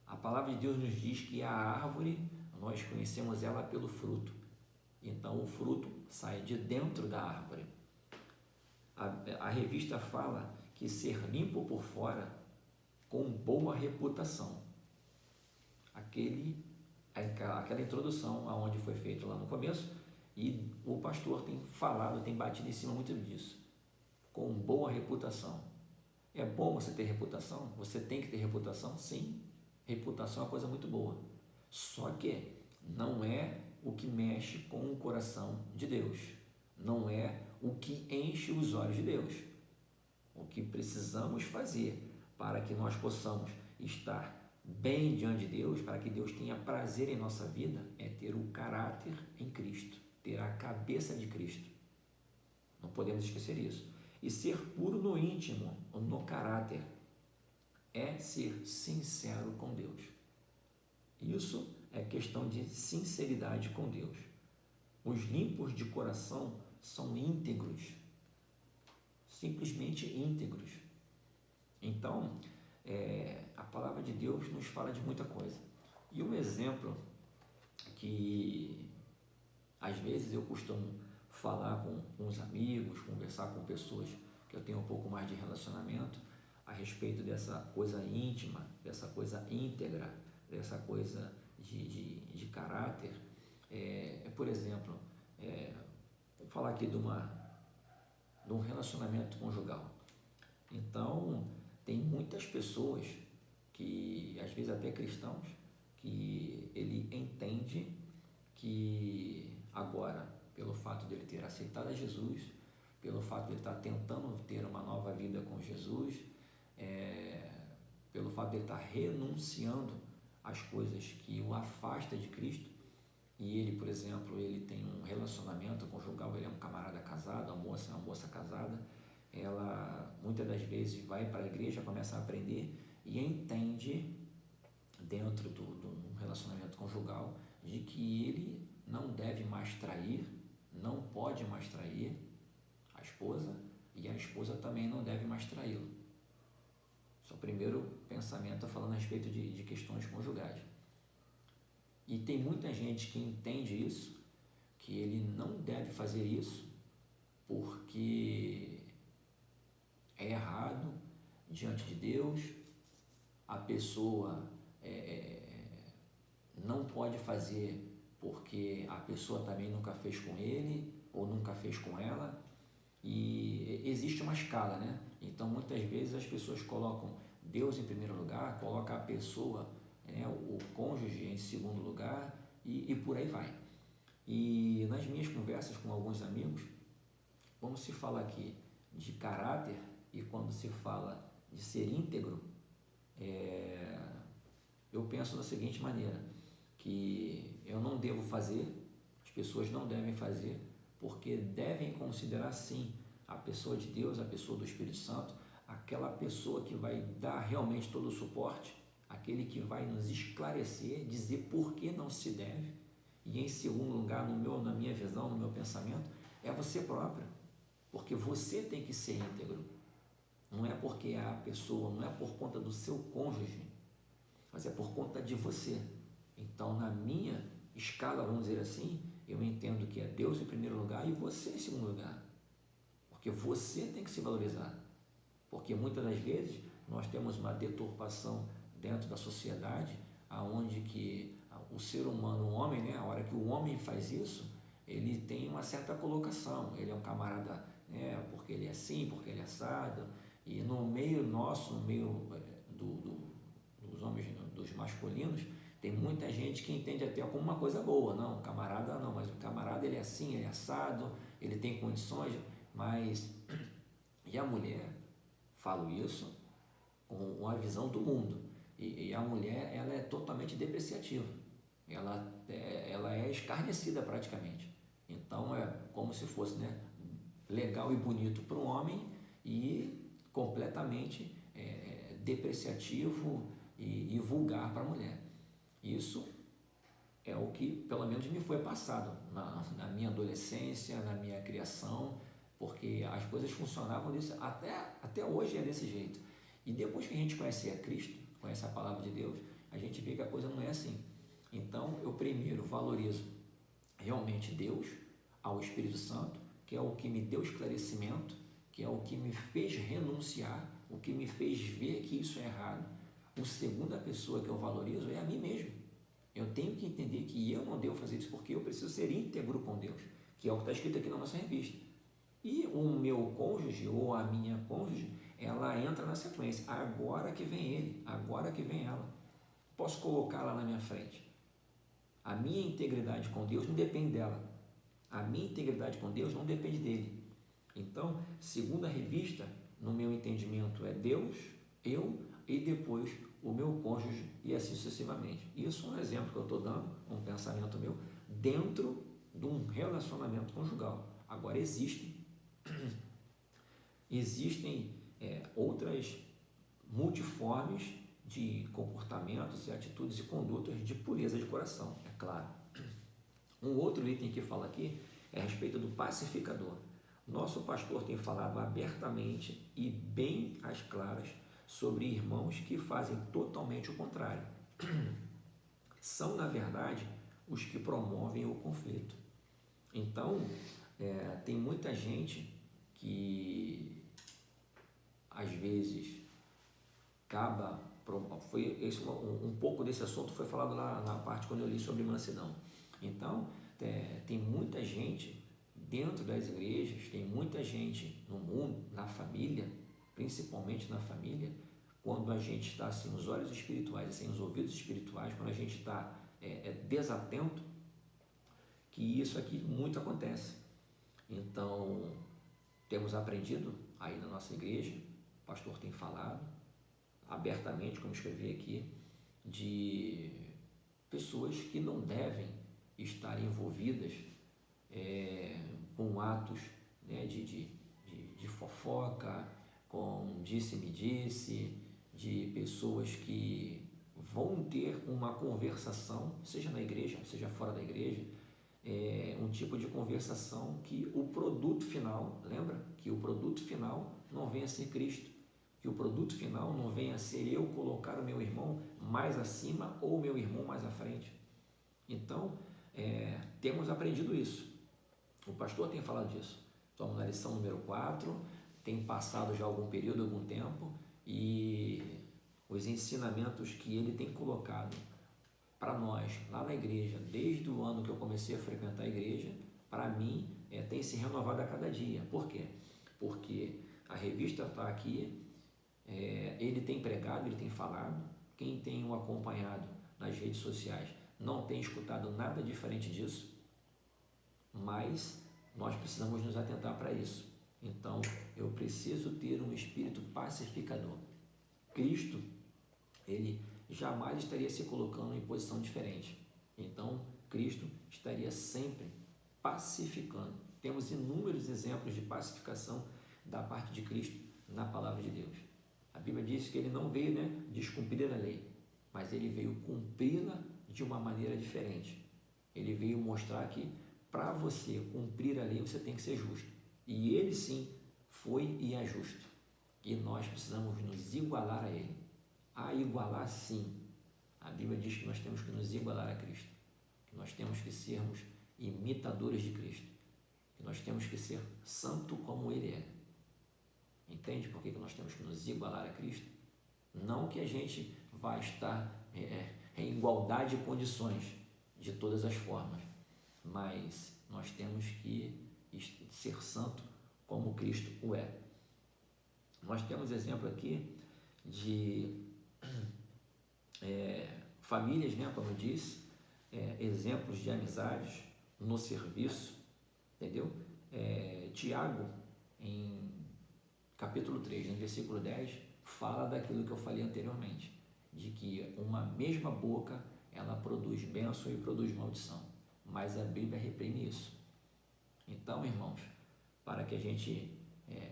A palavra de Deus nos diz que a árvore, nós conhecemos ela pelo fruto. Então, o fruto sai de dentro da árvore. A revista fala que ser limpo por fora, com boa reputação. Aquela introdução aonde foi feito lá no começo, e o pastor tem falado, tem batido em cima muito disso. Com boa reputação. É bom você ter reputação? Você tem que ter reputação? Sim. Reputação é uma coisa muito boa. Só que não é o que mexe com o coração de Deus. Não é o que enche os olhos de Deus. O que precisamos fazer para que nós possamos estar bem diante de Deus, para que Deus tenha prazer em nossa vida, é ter o caráter em Cristo, ter a cabeça de Cristo. Não podemos esquecer isso. E ser puro no íntimo, no caráter, é ser sincero com Deus. Isso é questão de sinceridade com Deus. Os limpos de coração são íntegros, simplesmente íntegros. Então, a palavra de Deus nos fala de muita coisa. E um exemplo que às vezes eu costumo falar com os amigos, conversar com pessoas que eu tenho um pouco mais de relacionamento a respeito dessa coisa íntima, dessa coisa íntegra, dessa coisa de caráter. Por exemplo, vou falar aqui de um relacionamento conjugal. Então, tem muitas pessoas que, às vezes até cristãos, que ele entende que agora, pelo fato de ele ter aceitado a Jesus, pelo fato de ele estar tentando ter uma nova vida com Jesus, pelo fato de ele estar renunciando às coisas que o afasta de Cristo, e ele, por exemplo, ele tem um relacionamento conjugal, ele é um camarada casado, a moça é uma moça casada, ela muitas das vezes vai para a igreja, começa a aprender e entende dentro do relacionamento conjugal de que ele não deve mais trair, não pode mais trair a esposa e a esposa também não deve mais traí-lo. Seu primeiro pensamento é falando a respeito de questões conjugais. E tem muita gente que entende isso, que ele não deve fazer isso, porque é errado diante de Deus, a pessoa não pode fazer porque a pessoa também nunca fez com ele ou nunca fez com ela, e existe uma escala, né? Então muitas vezes as pessoas colocam Deus em primeiro lugar, colocam a pessoa, o cônjuge em segundo lugar e por aí vai. E nas minhas conversas com alguns amigos, quando se fala aqui de caráter e quando se fala de ser íntegro, eu penso da seguinte maneira, que eu não devo fazer, as pessoas não devem fazer, porque devem considerar sim a pessoa de Deus, a pessoa do Espírito Santo, aquela pessoa que vai dar realmente todo o suporte, aquele que vai nos esclarecer, dizer por que não se deve. E em segundo lugar, na minha visão, no meu pensamento, é você próprio, porque você tem que ser íntegro. Não é porque é a pessoa, não é por conta do seu cônjuge, mas é por conta de você. Então, na minha escala, vamos dizer assim, eu entendo que é Deus em primeiro lugar e você em segundo lugar, porque você tem que se valorizar, porque muitas das vezes nós temos uma deturpação dentro da sociedade, aonde que o ser humano, o homem, né, a hora que o homem faz isso, ele tem uma certa colocação, ele é um camarada, porque ele é assim, porque ele é assado, e no meio nosso, no meio dos homens, dos masculinos, tem muita gente que entende até como uma coisa boa, não, o camarada não, mas o camarada ele é assim, ele é assado, ele tem condições, mas, e a mulher, falo isso com a visão do mundo, e a mulher, ela é totalmente depreciativa, ela é escarnecida praticamente, então é como se fosse, né, legal e bonito para o homem e completamente depreciativo e vulgar para a mulher. Isso é o que pelo menos me foi passado na minha adolescência, na minha criação, porque as coisas funcionavam disso, até hoje é desse jeito. E depois que a gente conhece a Cristo, conhece a palavra de Deus, a gente vê que a coisa não é assim. Então eu primeiro valorizo realmente Deus, ao Espírito Santo, que é o que me deu esclarecimento, que é o que me fez renunciar, o que me fez ver que isso é errado. A segunda pessoa que eu valorizo é a mim mesmo. Eu tenho que entender que eu não devo fazer isso porque eu preciso ser íntegro com Deus, que é o que está escrito aqui na nossa revista. E o meu cônjuge ou a minha cônjuge, ela entra na sequência. Agora que vem ele, agora que vem ela. Posso colocá-la na minha frente. A minha integridade com Deus não depende dela. A minha integridade com Deus não depende dele. Então, segundo a revista, no meu entendimento é Deus, eu e depois o meu cônjuge e assim sucessivamente. Isso é um exemplo que eu estou dando, um pensamento meu, dentro de um relacionamento conjugal. Agora existem outras multiformes de comportamentos e atitudes e condutas de pureza de coração, é claro. Um outro item que fala aqui é a respeito do pacificador. Nosso pastor tem falado abertamente e bem às claras sobre irmãos que fazem totalmente o contrário. São, na verdade, os que promovem o conflito. Então, tem muita gente que, às vezes, um pouco desse assunto foi falado na parte quando eu li sobre mansidão. Então, tem muita gente dentro das igrejas, tem muita gente no mundo, na família, principalmente na família, quando a gente está sem os olhos espirituais e sem os ouvidos espirituais, quando a gente está desatento, que isso aqui muito acontece. Então, temos aprendido aí na nossa igreja, o pastor tem falado abertamente, como escrevi aqui, de pessoas que não devem estar envolvidas com atos, né, de fofoca, com disse-me-disse, de pessoas que vão ter uma conversação, seja na igreja, seja fora da igreja, um tipo de conversação que o produto final, lembra? Que o produto final não venha a ser Cristo, que o produto final não venha a ser eu colocar o meu irmão mais acima ou o meu irmão mais à frente. Então, temos aprendido isso. O pastor tem falado disso. Estamos na lição número 4, tem passado já algum período, algum tempo, e os ensinamentos que ele tem colocado para nós, lá na igreja, desde o ano que eu comecei a frequentar a igreja, para mim, tem se renovado a cada dia. Por quê? Porque a revista está aqui, ele tem pregado, ele tem falado, quem tem o acompanhado nas redes sociais não tem escutado nada diferente disso, mas nós precisamos nos atentar para isso. Então, eu preciso ter um espírito pacificador. Cristo, ele jamais estaria se colocando em posição diferente. Então, Cristo estaria sempre pacificando. Temos inúmeros exemplos de pacificação da parte de Cristo na palavra de Deus. A Bíblia diz que ele não veio, descumprir a lei, mas ele veio cumpri-la de uma maneira diferente. Ele veio mostrar que para você cumprir a lei, você tem que ser justo. E ele sim foi e é justo. E nós precisamos nos igualar a ele. A igualar sim. A Bíblia diz que nós temos que nos igualar a Cristo. Que nós temos que sermos imitadores de Cristo. Que nós temos que ser santo como ele é. Entende por que nós temos que nos igualar a Cristo? Não que a gente vai estar em igualdade de condições de todas as formas, mas nós temos que ser santo como Cristo o é. Nós temos exemplo aqui de famílias, como eu disse, exemplos de amizades no serviço, entendeu? Tiago, em capítulo 3, no versículo 10, fala daquilo que eu falei anteriormente, de que uma mesma boca, ela produz bênção e produz maldição, mas a Bíblia reprime isso. Então, irmãos, para que a gente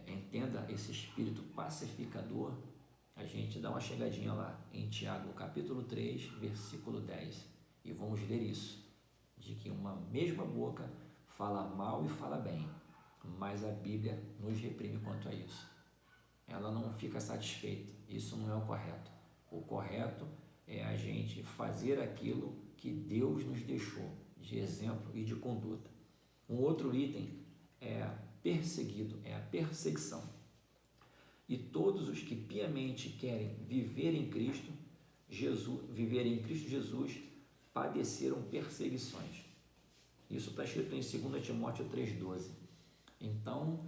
entenda esse espírito pacificador, a gente dá uma chegadinha lá em Tiago, capítulo 3, versículo 10, e vamos ler isso, de que uma mesma boca fala mal e fala bem, mas a Bíblia nos reprime quanto a isso. Ela não fica satisfeita, isso não é o correto. O correto é a gente fazer aquilo que Deus nos deixou de exemplo e de conduta. Um outro item é perseguido, é a perseguição. E todos os que piamente querem viver em Cristo Jesus, padeceram perseguições. Isso está escrito em 2 Timóteo 3,12. Então,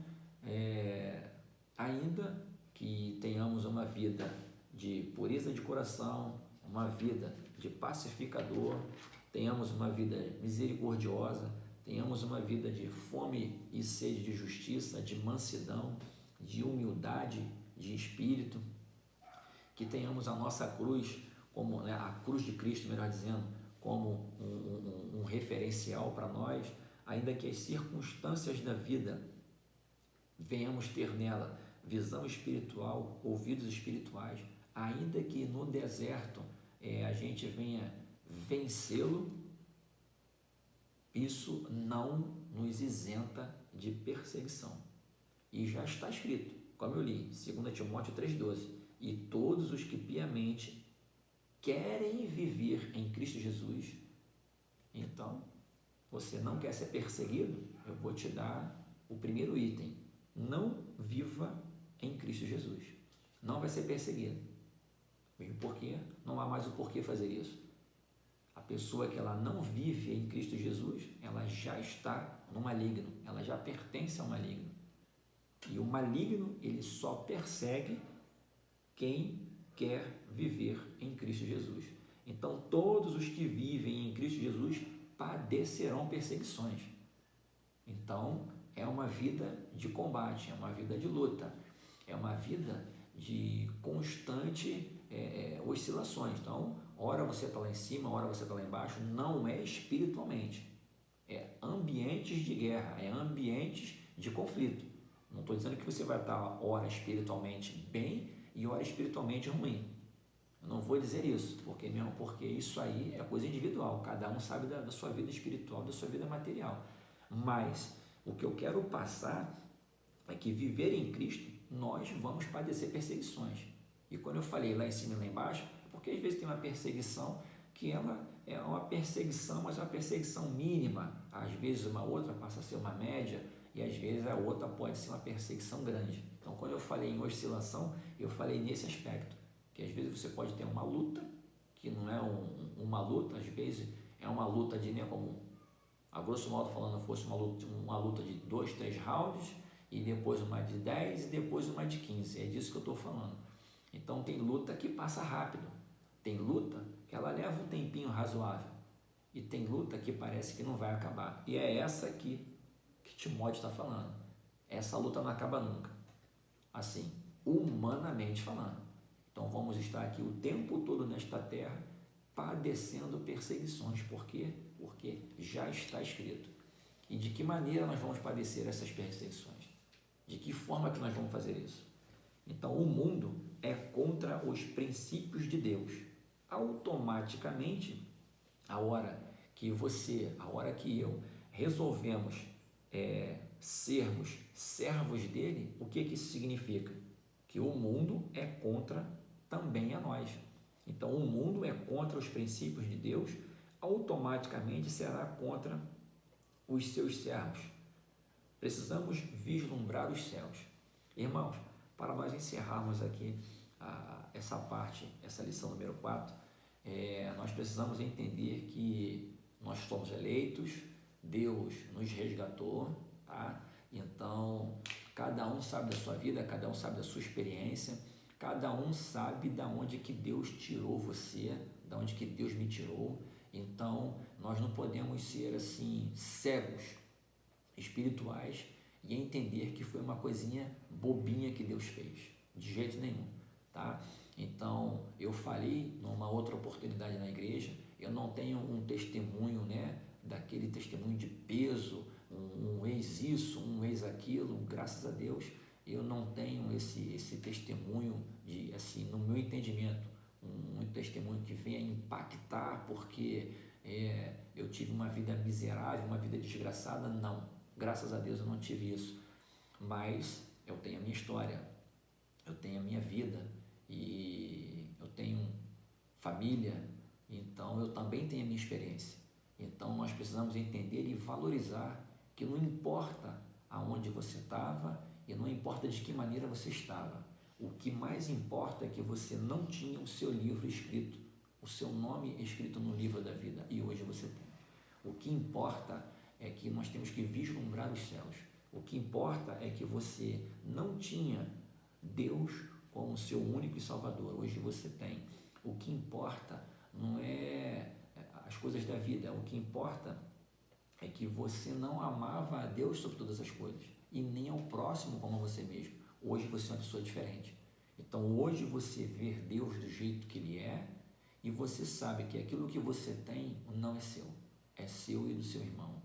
ainda que tenhamos uma vida de pureza de coração, uma vida de pacificador, tenhamos uma vida misericordiosa, tenhamos uma vida de fome e sede de justiça, de mansidão, de humildade de espírito, que tenhamos a nossa cruz, como a cruz de Cristo, melhor dizendo, como um referencial para nós, ainda que as circunstâncias da vida venhamos ter nela visão espiritual, ouvidos espirituais, ainda que no deserto a gente venha vencê-lo, isso não nos isenta de perseguição. E já está escrito, como eu li, 2 Timóteo 3,12, e todos os que piamente querem viver em Cristo Jesus. Então, você não quer ser perseguido? Eu vou te dar o primeiro item. Não viva em Cristo Jesus. Não vai ser perseguido. Mesmo porque não há mais o porquê fazer isso. A pessoa que ela não vive em Cristo Jesus, ela já está no maligno, ela já pertence ao maligno. E o maligno, ele só persegue quem quer viver em Cristo Jesus. Então, todos os que vivem em Cristo Jesus padecerão perseguições. Então, é uma vida de combate, é uma vida de luta, é uma vida de constante oscilações. Então, ora você está lá em cima, ora você está lá embaixo, não é espiritualmente, é ambientes de guerra, é ambientes de conflito. Não estou dizendo que você vai estar ora espiritualmente bem e ora espiritualmente ruim. Eu não vou dizer isso, porque isso aí é coisa individual, cada um sabe da sua vida espiritual, da sua vida material. Mas o que eu quero passar é que viver em Cristo, nós vamos padecer perseguições. E quando eu falei lá em cima e lá embaixo, é porque às vezes tem uma perseguição que ela é uma perseguição, mas é uma perseguição mínima. Às vezes uma outra passa a ser uma média e às vezes a outra pode ser uma perseguição grande. Então, quando eu falei em oscilação, eu falei nesse aspecto, que às vezes você pode ter uma luta, que não é uma luta, às vezes é uma luta de, né, como a grosso modo falando, fosse uma luta de 2, 3 rounds, e depois uma de 10 e depois uma de 15, é disso que eu estou falando. Então tem luta que passa rápido, tem luta que ela leva um tempinho razoável, e tem luta que parece que não vai acabar, e é essa aqui que Timóteo está falando. Essa luta não acaba nunca, assim, humanamente falando. Então vamos estar aqui o tempo todo nesta terra padecendo perseguições. Por quê? Porque já está escrito. E de que maneira nós vamos padecer essas perseguições? De que forma que nós vamos fazer isso? Então o mundo é contra os princípios de Deus. Automaticamente, a hora que eu resolvemos sermos servos dele, o que isso significa? Que o mundo é contra também a nós. Então, o mundo é contra os princípios de Deus, automaticamente será contra os seus servos. Precisamos vislumbrar os céus. Irmãos, para nós encerrarmos aqui essa parte, essa lição número 4, nós precisamos entender que nós somos eleitos, Deus nos resgatou, tá? Então, cada um sabe da sua vida, cada um sabe da sua experiência, cada um sabe da onde que Deus tirou você, da onde que Deus me tirou. Então, nós não podemos ser assim cegos espirituais e entender que foi uma coisinha bobinha que Deus fez, de jeito nenhum, tá? Então, eu falei numa outra oportunidade na igreja, eu não tenho um testemunho, né, daquele testemunho de peso, um ex isso, um ex aquilo, graças a Deus, eu não tenho esse testemunho de, assim, no meu entendimento, um testemunho que venha impactar porque eu tive uma vida miserável, uma vida desgraçada, não, graças a Deus eu não tive isso, mas eu tenho a minha história, eu tenho a minha vida e eu tenho família, então eu também tenho a minha experiência. Então nós precisamos entender e valorizar que não importa aonde você estava e não importa de que maneira você estava, o que mais importa é que você não tinha o seu livro escrito, o seu nome escrito no livro da vida, e hoje você tem. O que importa é que nós temos que vislumbrar os céus. O que importa é que você não tinha Deus como seu único e salvador, hoje você tem. O que importa não é as coisas da vida, o que importa é que você não amava a Deus sobre todas as coisas e nem ao próximo como você mesmo. Hoje você é uma pessoa diferente. Então hoje você vê Deus do jeito que Ele é e você sabe que aquilo que você tem não é seu e do seu irmão.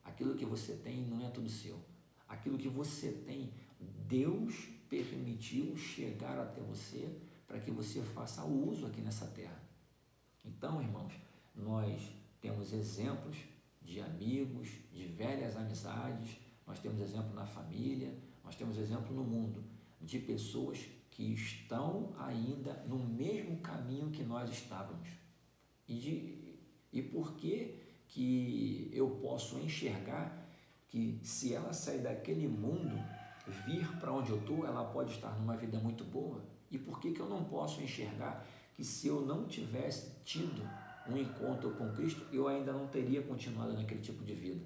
Aquilo que você tem não é tudo seu. Aquilo que você tem, Deus permitiu chegar até você para que você faça uso aqui nessa terra. Então, irmãos, nós temos exemplos de amigos, de velhas amizades, nós temos exemplo na família, nós temos exemplo no mundo, de pessoas que estão ainda no mesmo caminho que nós estávamos. E por que eu posso enxergar que se ela sair daquele mundo, vir para onde eu estou, ela pode estar numa vida muito boa? E por que eu não posso enxergar que se eu não tivesse tido um encontro com Cristo, eu ainda não teria continuado naquele tipo de vida?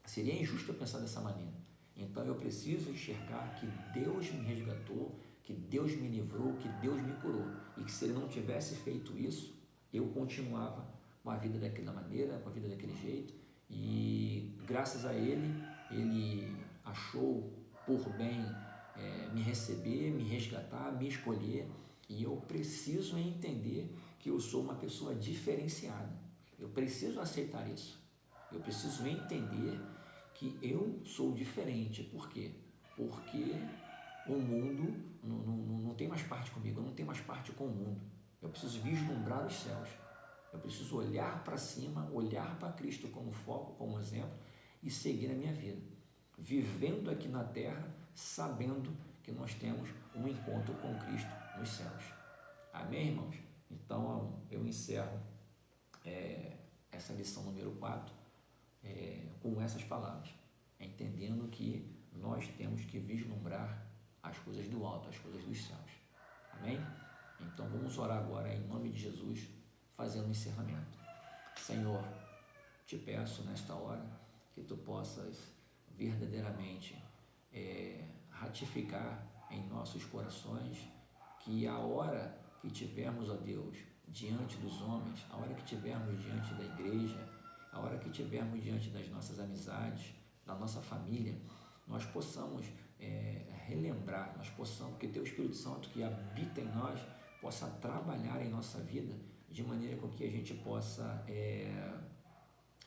Seria injusto eu pensar dessa maneira. Então eu preciso enxergar que Deus me resgatou, que Deus me livrou, que Deus me curou, e que se Ele não tivesse feito isso, eu continuava com a vida daquela maneira, com a vida daquele jeito, e graças a Ele, Ele achou por bem me receber, me resgatar, me escolher, e eu preciso entender que eu sou uma pessoa diferenciada. Eu preciso aceitar isso. Eu preciso entender que eu sou diferente. Por quê? Porque o mundo não tem mais parte comigo, eu não tenho mais parte com o mundo. Eu preciso vislumbrar os céus. Eu preciso olhar para cima, olhar para Cristo como foco, como exemplo e seguir a minha vida. Vivendo aqui na terra, sabendo que nós temos um encontro com Cristo nos céus. Amém, irmãos? Então, eu encerro essa lição número 4 com essas palavras. entendendo que nós temos que vislumbrar as coisas do alto, as coisas dos céus. Amém? Então vamos orar agora em nome de Jesus, fazendo o encerramento. Senhor, te peço nesta hora que tu possas verdadeiramente ratificar em nossos corações que a hora que tivermos, ó Deus, diante dos homens, a hora que tivermos diante da igreja, a hora que tivermos diante das nossas amizades, da nossa família, nós possamos relembrar, nós possamos, que teu Espírito Santo que habita em nós possa trabalhar em nossa vida de maneira com que a gente possa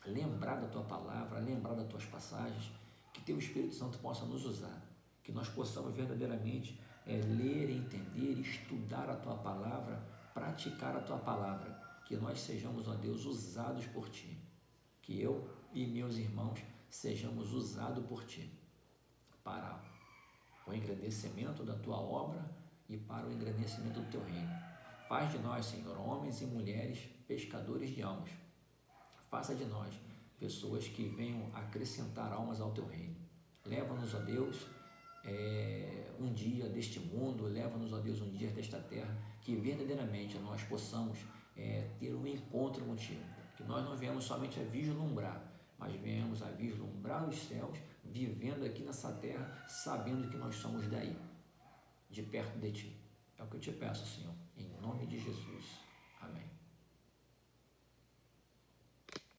lembrar da tua palavra, lembrar das tuas passagens, que teu Espírito Santo possa nos usar, que nós possamos verdadeiramente ler, entender, estudar a tua palavra, praticar a tua palavra, que nós sejamos, ó Deus, usados por ti, que eu e meus irmãos sejamos usados por ti para o engrandecimento da tua obra e para o engrandecimento do teu reino. Faz de nós, Senhor, homens e mulheres pescadores de almas. Faça de nós pessoas que venham acrescentar almas ao teu reino. Leva-nos, ó Deus, um dia deste mundo, leva-nos, ó Deus, um dia desta terra, que verdadeiramente nós possamos ter um encontro contigo, que nós não venhamos somente a vislumbrar, mas venhamos a vislumbrar os céus, vivendo aqui nessa terra, sabendo que nós somos daí, de perto de ti. É o que eu te peço, Senhor, em nome de Jesus. Amém.